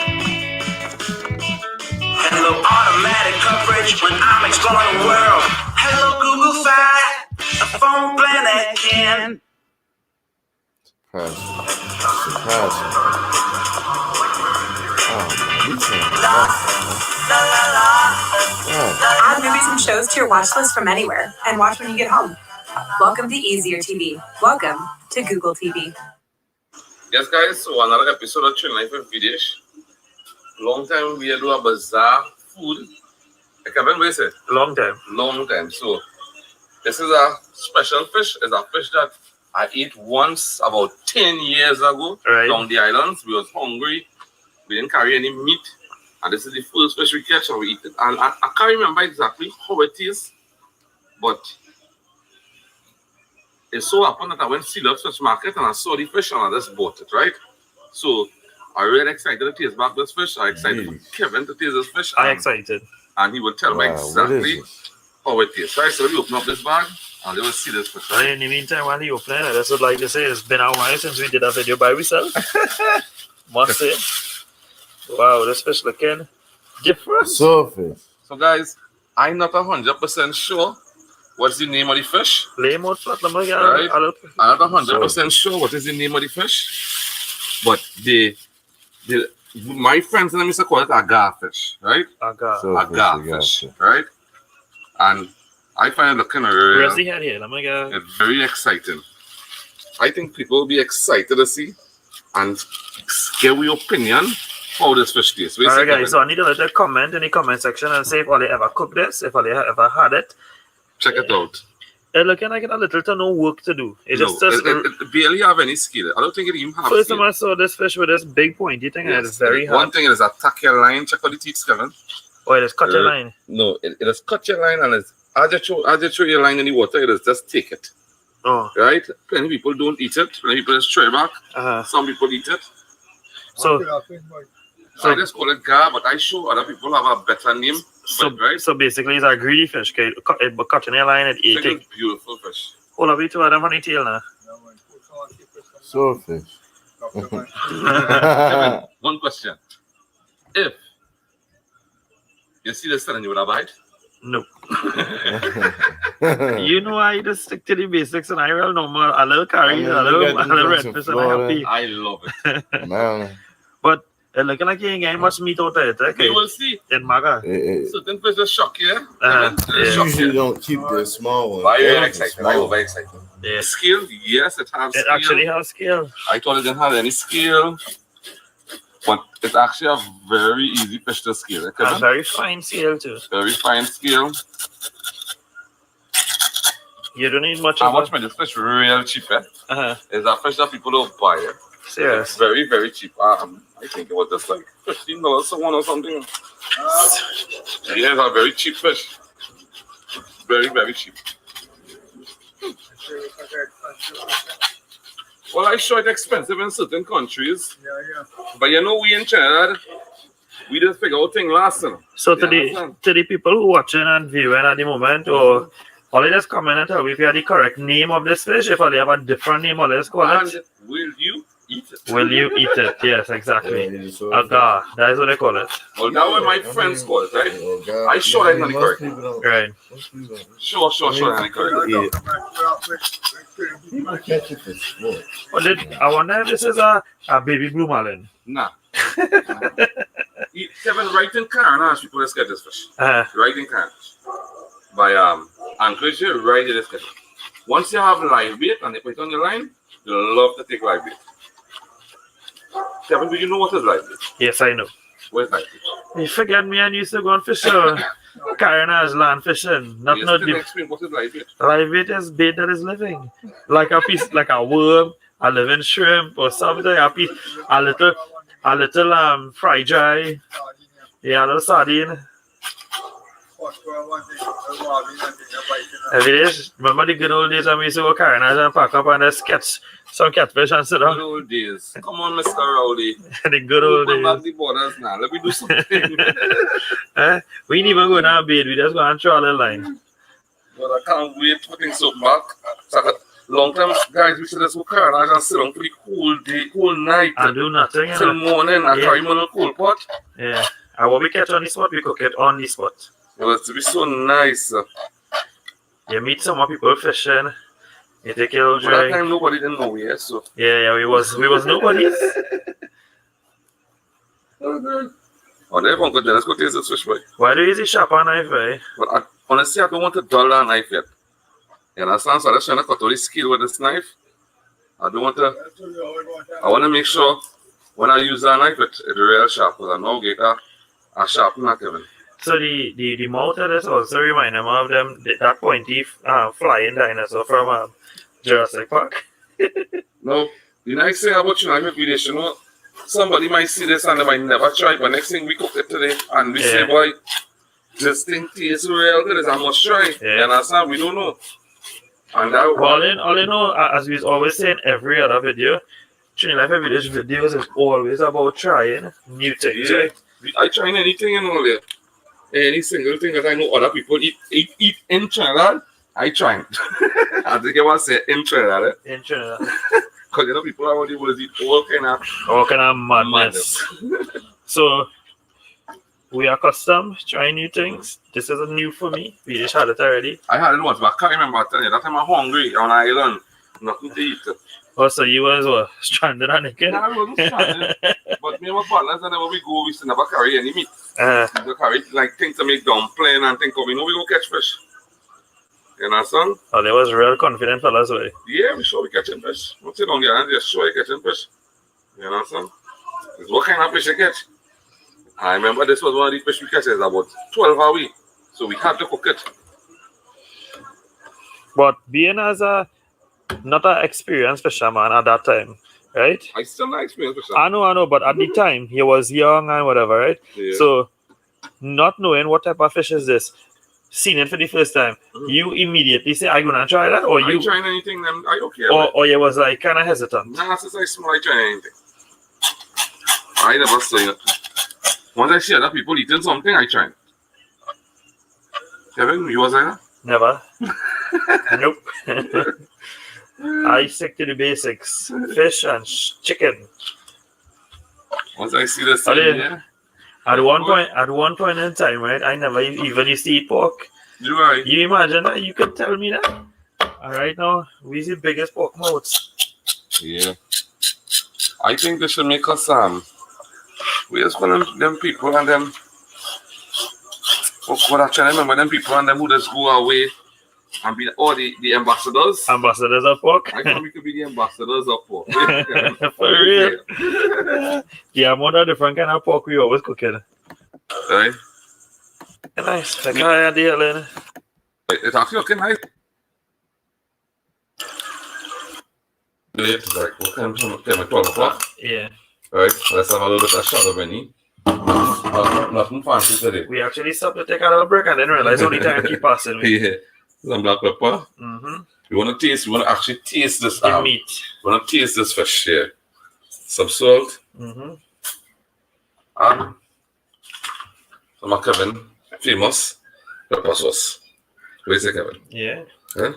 Hello, automatic coverage when I'm exploring the world. Hello, Google Fi, a phone plan that can. Add movies and shows to your watch list from anywhere and watch when you get home. Welcome to Easier TV. Welcome to Google TV. Yes, guys, so another episode of Chill Life with Videsh. Long time we do a bizarre food. Kevin, what is it? Long time. So, this is a special fish. It's a fish that I ate once about 10 years ago down the islands. We was hungry. We didn't carry any meat. And this is the first fish we catch and we eat it. And I can't remember exactly how it is, but it so happened that I went to Sea Love Fish Market and I saw the fish and I just bought it, right? So I'm really excited to taste back this fish. I'm excited for Kevin to taste this fish. I'm excited. And he will tell me exactly how it tastes, right? So we open up this bag and they will see this fish. Right? In the meantime, while he opening it, I just would like to say it's been a while since we did a video by ourselves. Must say. Wow, this fish looking different. So guys, I'm not 100% sure what's the name of the fish. Lay more flat, right? I'm not 100% sure what is the name of the fish, but my friends and them used to call it agar fish, right? Agar fish, right? And I find it looking it's very exciting. I think people will be excited to see and give your opinion how this fish tastes. Alright guys, so I need a little comment in the comment section and say if all they ever cooked this, if all they ever had it. Check it out. It's looking like a little to no work to do. It barely have any skill. I don't think it even has first time I saw this fish with this big pointy thing, and it's very hard. One thing is attack your line. Check out the teeth, Kevin. Oh, it is cut your line? No, it is cut your line and it's as you throw your line in the water, it is just take it. Oh. Right? Plenty people don't eat it. Plenty people just try back. Some people eat it. So I just call it gar, but I show other people have a better name. So basically, it's a greedy fish. Okay, cut in your line and eat it. It's a beautiful fish. Hold up, to them on the tail now. Swordfish. One question. If you see this and you would have bite? No. You know, I just stick to the basics and I real normal. A little curry, a little redfish, and I'm happy. I love it. But looking like you ain't getting much meat out of it. Okay. You will see. In Maga. Certain fish just shock you. Usually don't keep the small one. I'm very excited. I'm very excited. Yeah. Scale? Yes, it has scale. It actually has scale. I thought it didn't have any scale. But it's actually a very easy fish to scale. A very fine scale too. Very fine scale. You don't need much. How much made this fish real cheap? It's a fish that people don't buy. Serious? It's very, very cheap. I think it was just like $15 someone or something. Yeah, it's a very cheap fish. Very, very cheap. Well, I sure it's expensive in certain countries. But you know, we in Trinidad, we just figure out things last. So to the people who watching and viewing at the moment, or all just comment and tell me if you have the correct name of this fish, if they have a different name, or let's call it. Will you eat it? Will you eat it? Yes, exactly. Agar, that is what they call it. Well, that's what my friends call it, right? I sure that's not the correct. Right. Sure, that's not the correct. People catch it for sport. Well, I wonder if this is a baby blue marlin. Nah. Kevin, right in Carnage, people just get this fish. Right in Carnage. By Anchorage, right in this fish. Once you have live bait and they put it on your line, you'll love to take live bait. Kevin, do you know what is live bait? Yes, I know. What is live bait? You forget me and used to go on fish Carnage land fishing. Not explain what is live bait. Live bait is bait that is living. Like a piece, like a worm, a living shrimp or something, a little fry dry. Yeah, a little sardine. Every day, remember the good old days when we used to go carrying and pack up and just catch some catfish and sit down? Good old days. Come on, Mr. Rowdy. The good old days. Back the borders now. Let me do something. We didn't even go down bed. We just go and throw a little line. But I can't wait for things to back. Long time, guys, we should just go carrying and just sit down for the whole day, whole night. And do nothing. Till morning and carry on a cold pot. Yeah. And what we catch on the spot, we cook it on the spot. It was to be so nice. You meet some more people fishing. You take your But that time nobody didn't know yet, so. Yeah, we was nobody. Oh, everyone go there. Let's go taste this fish, boy. Why do you use a sharper knife, eh? But honestly, I don't want to dull that knife yet. You understand? So I'm just trying to cut all the skill with this knife. I don't want to. I want to make sure when I use that knife, it's real sharp. Because I know get a sharpener, Kevin. So the mouth of this also remind them of that pointy flying dinosaur from Jurassic Park. No, the nice thing about knife videos, you know, somebody might see this and they might never try, but next thing we cook it today and we say, boy, this thing tastes real good, I must try. Yeah. You understand? We don't know. And that all in all, as we always say in every other video, Trini Life Village videos is always about trying new things. Yeah. I try anything and all that. Any single thing that I know other people eat in Trinidad, I try it. I think I want to say in Trinidad. In Trinidad. Because you know people around the world eat all kind of madness. So we are accustomed trying new things. This isn't new for me. We just had it already. I had it once, but I can't remember telling you. That time I'm hungry on an island. Nothing to eat. Oh, so you was what? Stranded and naked? No, I wasn't stranded. But me and my partners, and when we go, we still never carry any meat. We carry like things to make dumpling and things. We know we go catch fish. You understand? Oh, they was real confident fellas, way. Yeah, we sure we catching fish. We'll sit on the island, just sure we catching fish. You understand? It's what kind of fish you catch? I remember this was one of the fish we catch. It's about 12 a week. So we had to cook it. But being as not an experienced fisherman at that time, right? I still not experienced fisherman. I know, but at the time he was young and whatever, right? Yeah. So not knowing what type of fish is this, seeing it for the first time, you immediately say, "I'm gonna try that," or you trying anything? Then I okay. Or you was like kind of hesitant. Nah, since I smell, I try anything. I never say it. Once I see other people eating something, I try it. Kevin, you was like that? Never. Nope. I stick to the basics: fish and chicken. Once I see this, at one point in time, right? I never even used to eat pork. Do I? You imagine that? You could tell me that. All right, now we the biggest pork mouths. Yeah. I think they should make us we just want them people and them. What I try to remember them people and them who just go away and be the ambassadors. Ambassadors of pork. I think we could be the ambassadors of pork. For real. Yeah, amount of different kind of pork we always cooking. Right. Nice. Like I idea, Lynn. It's actually looking nice. It's like what time? 12 o'clock. Yeah. Right. Let's have a little bit of shadow Benny. Nothing fancy today. We actually stopped to take a little break and then realize only time keep passing. Yeah. Some black pepper. Mm-hmm. We want to actually taste this meat. We want to taste this fish here. Some salt. Mm-hmm. And some Kevin famous pepper sauce. What is it, Kevin? Yeah. Huh?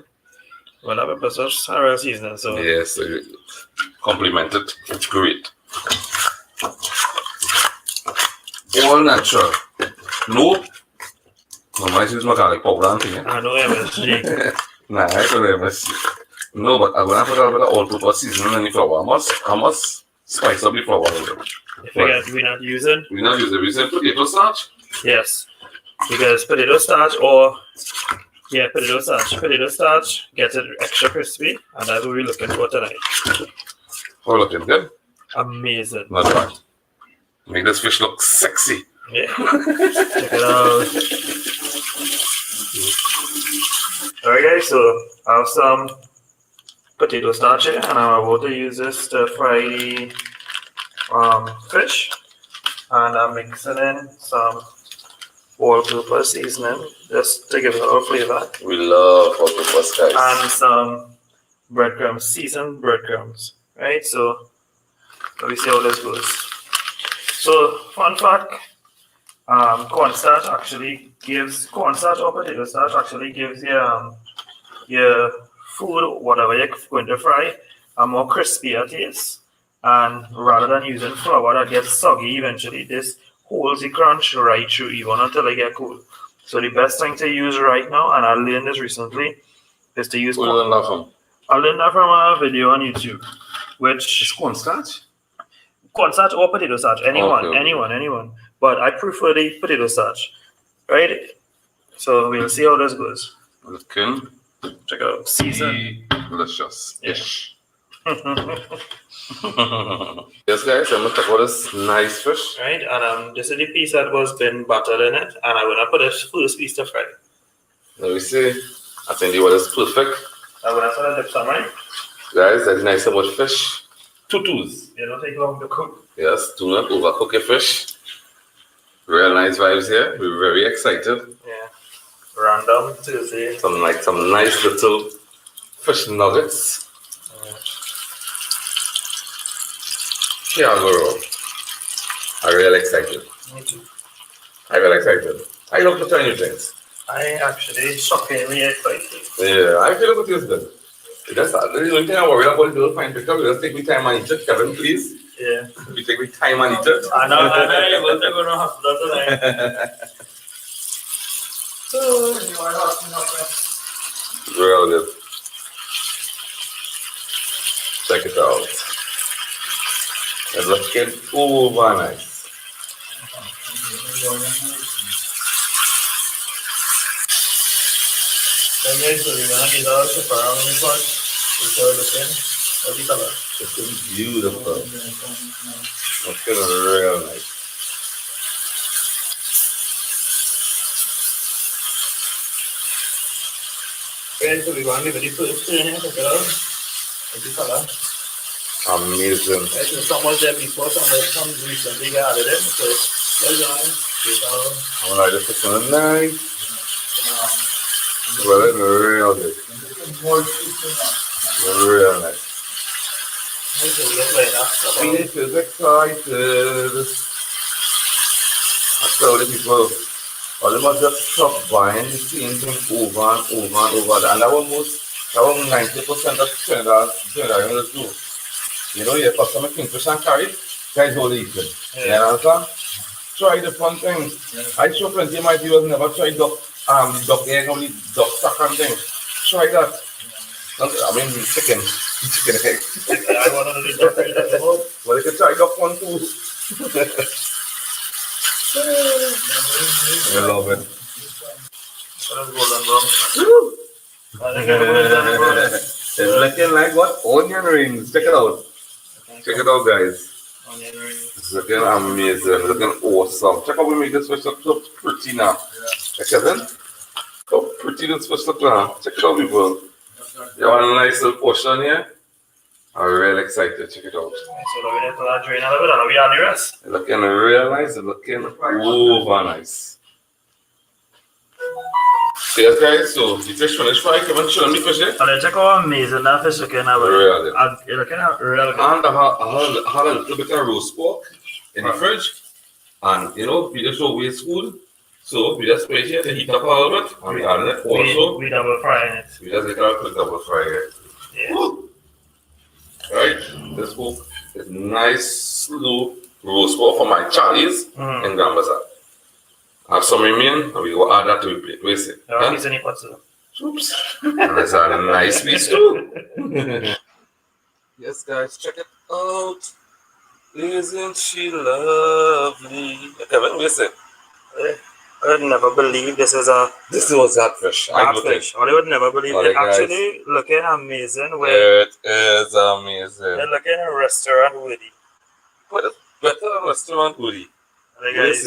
Well, that pepper sauce are real seasoning, so yes, so compliment it. It's great. All natural. No. I use my garlic powder and thing. I know MSG. Nah, I don't know MSG. No, but I'm going to put a bit of all-purpose seasoning in the flour. I must spice up the flour a little bit. We're not using? We're not using. We're using potato starch? Yes. Because potato starch potato starch gets it extra crispy, and that's what we're looking for tonight. Oh, looking good? Amazing. Not bad. Make this fish look sexy. Yeah. Check it out. Alright guys, so I have some potato starch here, and I'm about to use this to fry the fish. And I'm mixing in some all-purpose seasoning, just to give it a little flavor. We love all-purpose, guys. And some breadcrumbs, seasoned breadcrumbs, right? So let me see how this goes. So fun fact, cornstarch or potato starch actually gives your food, whatever you're going to fry, a more crispier taste. And rather than using flour that gets soggy eventually, this holds the crunch right through even until it get cool. So the best thing to use right now, and I learned this recently, is to use Where you learn that from? I learned that from a video on YouTube, which is cornstarch or potato starch, anyone. But I prefer the potato starch, right? So we'll see how this goes. Looking, check out season. Delicious. Yeah. Yes, guys, I'm gonna talk about this nice fish. Right, and this is the piece that was been buttered in it, and I'm gonna put this first piece to fry. Let me see. I think the water is perfect. I'm gonna put the dip some, right? Guys, that's nice about fish. Tutus. It don't take long to cook. Yes, do not overcook your fish. Real nice vibes here. We're very excited. Yeah. Random Tuesday. Some nice little fish nuggets. Yeah, bro. I'm really excited. Me too. I'm really excited. I love to try new things. I actually shockingly excited. Yeah, I feel like it's good. That's the only thing I worry about is the fine picture. We just take me time and eat it, Kevin, please. Yeah. We take me time and eat it. I know, we're going to have to Real good. Check it out. It's looking over nice. Looking beautiful. Looking real nice. So we want to be very first Amazing. Some was there before, some recently got added in. So let's go. I'm like, this is so nice. Well, it's real good. Real nice. Phoenix is excited. I tell the people, all of us just stop buying the same thing over and over and over. And that was 90% of Trinidad do. You know, your customer kingfish and carry, guys all eating. You understand? Try different things. I show plenty of my viewers never try duck egg, only duck sack and things. Try that. I mean, chicken egg. I want to do duck egg. Well, you can try duck one too. I love it. It's looking like what? Onion rings. Check it out. Check it out, guys. It's looking amazing. It's looking awesome. Check out we make this fish look so pretty now. Check it out. How pretty this fish look now. Check it out, people. You want a nice little portion here? I'm really excited. Check it out. So we need to drain a little bit and we add the rest. It's looking real nice. It's looking over nice. So yes, guys, so the fish finished fry. Come on, show me fish here. And check how amazing that fish looking now. Really? It's looking real good. And I had a little bit of roast pork in the fridge. And, you know, we just don't waste food. So we just wait here to heat up a little bit. And we add it also. We double frying it. We just get a quick double fry here. Yeah. Woo. Right, this pork is nice, slow roast pork for my Charlie's in Grand Bazaar. I have some remain, and we go add that to the plate. Wait a second. Oops. And let's add a nice piece too. Yes, guys, check it out. Isn't she lovely? Kevin, wait a second. I would never believe this was that fish. I would never believe it. Actually looking amazing. It is amazing. It's looking a restaurant worthy. What is better restaurant worthy? Guys,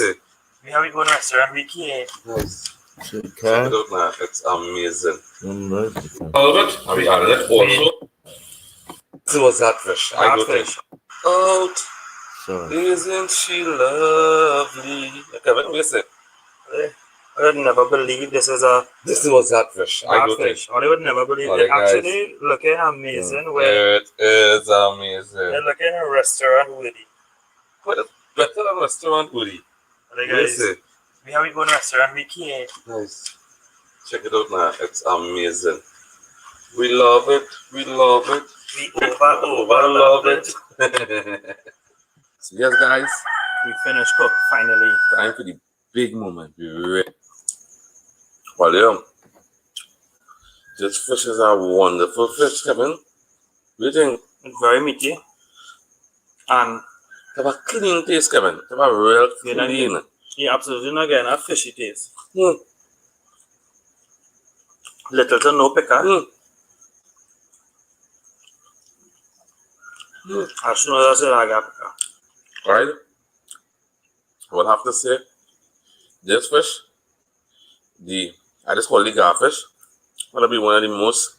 we have to go to a restaurant we can't. Nice. Check it out now. It's amazing. A little bit. And we added it also. This was that fish. I do think. Out. Isn't she lovely? Kevin, wait a second. I would never believe this is a This was that fish. I do think. fish. Or they would never believe All it. right, guys. Actually looking amazing. Where It is amazing. they're looking at a restaurant Woody. But it's better than restaurant Woody. Alright, guys. Listen, We have to go to a restaurant. We can't. guys, check it out now. It's amazing. We love it. We love it. We over love it. So yes, guys, We finished cook finally. time for the big moment. Be ready. Well, yeah, this fish is a wonderful fish, Kevin. What do you think? It's very meaty. And Have a clean taste, Kevin. Have a real you don't clean. get, you absolutely not getting a fishy taste. Little to no picker. As soon as I said I got picker. Right? I would have to say, this fish, I just call it garfish, gonna be one of the most,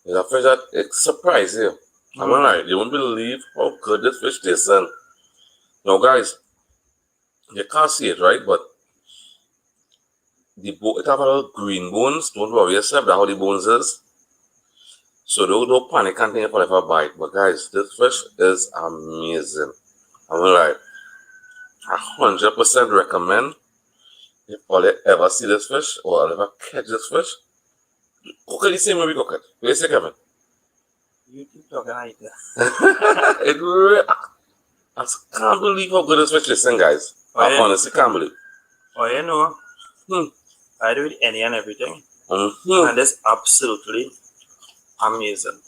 it's a fish that it surprises you. You won't believe how good this fish tastes. Now, guys, you can't see it, right? But it have a little green bones. Don't worry yourself, that's how the bones is. So don't panic and think if I bite. But guys, this fish is amazing. 100% recommend. If all you ever see this fish or ever catch this fish, cook it the same way we cook it. What do you say, Kevin? You keep talking like that. It really, I can't believe how good this fish is, guys. I honestly can't believe. Oh, you know, I do it any and everything. And it's absolutely amazing.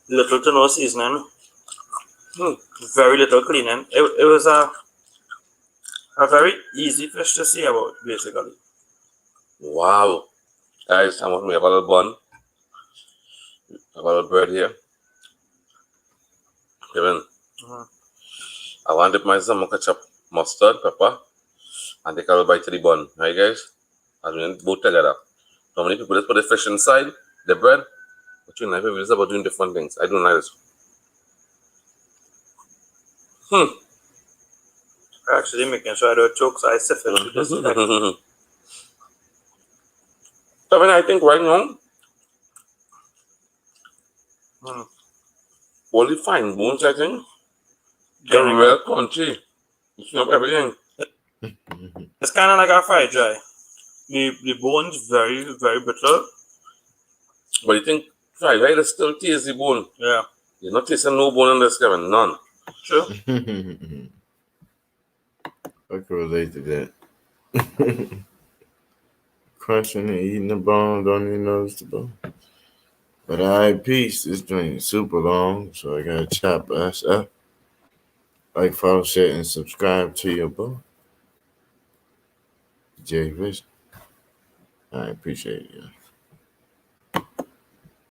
Little to no seasoning. Very little cleaning. It was a very easy fish to see about, basically. Wow. Guys, I want to have a little bun. Have a little bread here. Kevin, I want to dip my some ketchup, mustard, pepper, and take a little bite to the bun. Right, guys? And we both together. So many people just put the fish inside the bread. But you know, it's about doing different things. I don't like this. Actually making sure I don't choke, so I sift it with this. So I think right now, all the fine bones, I think, they're real crunchy. It's not everything. It's kind of like a fried dry. The bones very, very brittle. But you think fried right is still tasty bone? Yeah. You're not tasting no bone in this, Kevin. None. True. I can relate to that. Crunching and eating the bone, don't even notice the bone. But I peace. This drink is super long, so I gotta chop us up. Like, follow, share, and subscribe to your boy, Jay Vision. I appreciate you.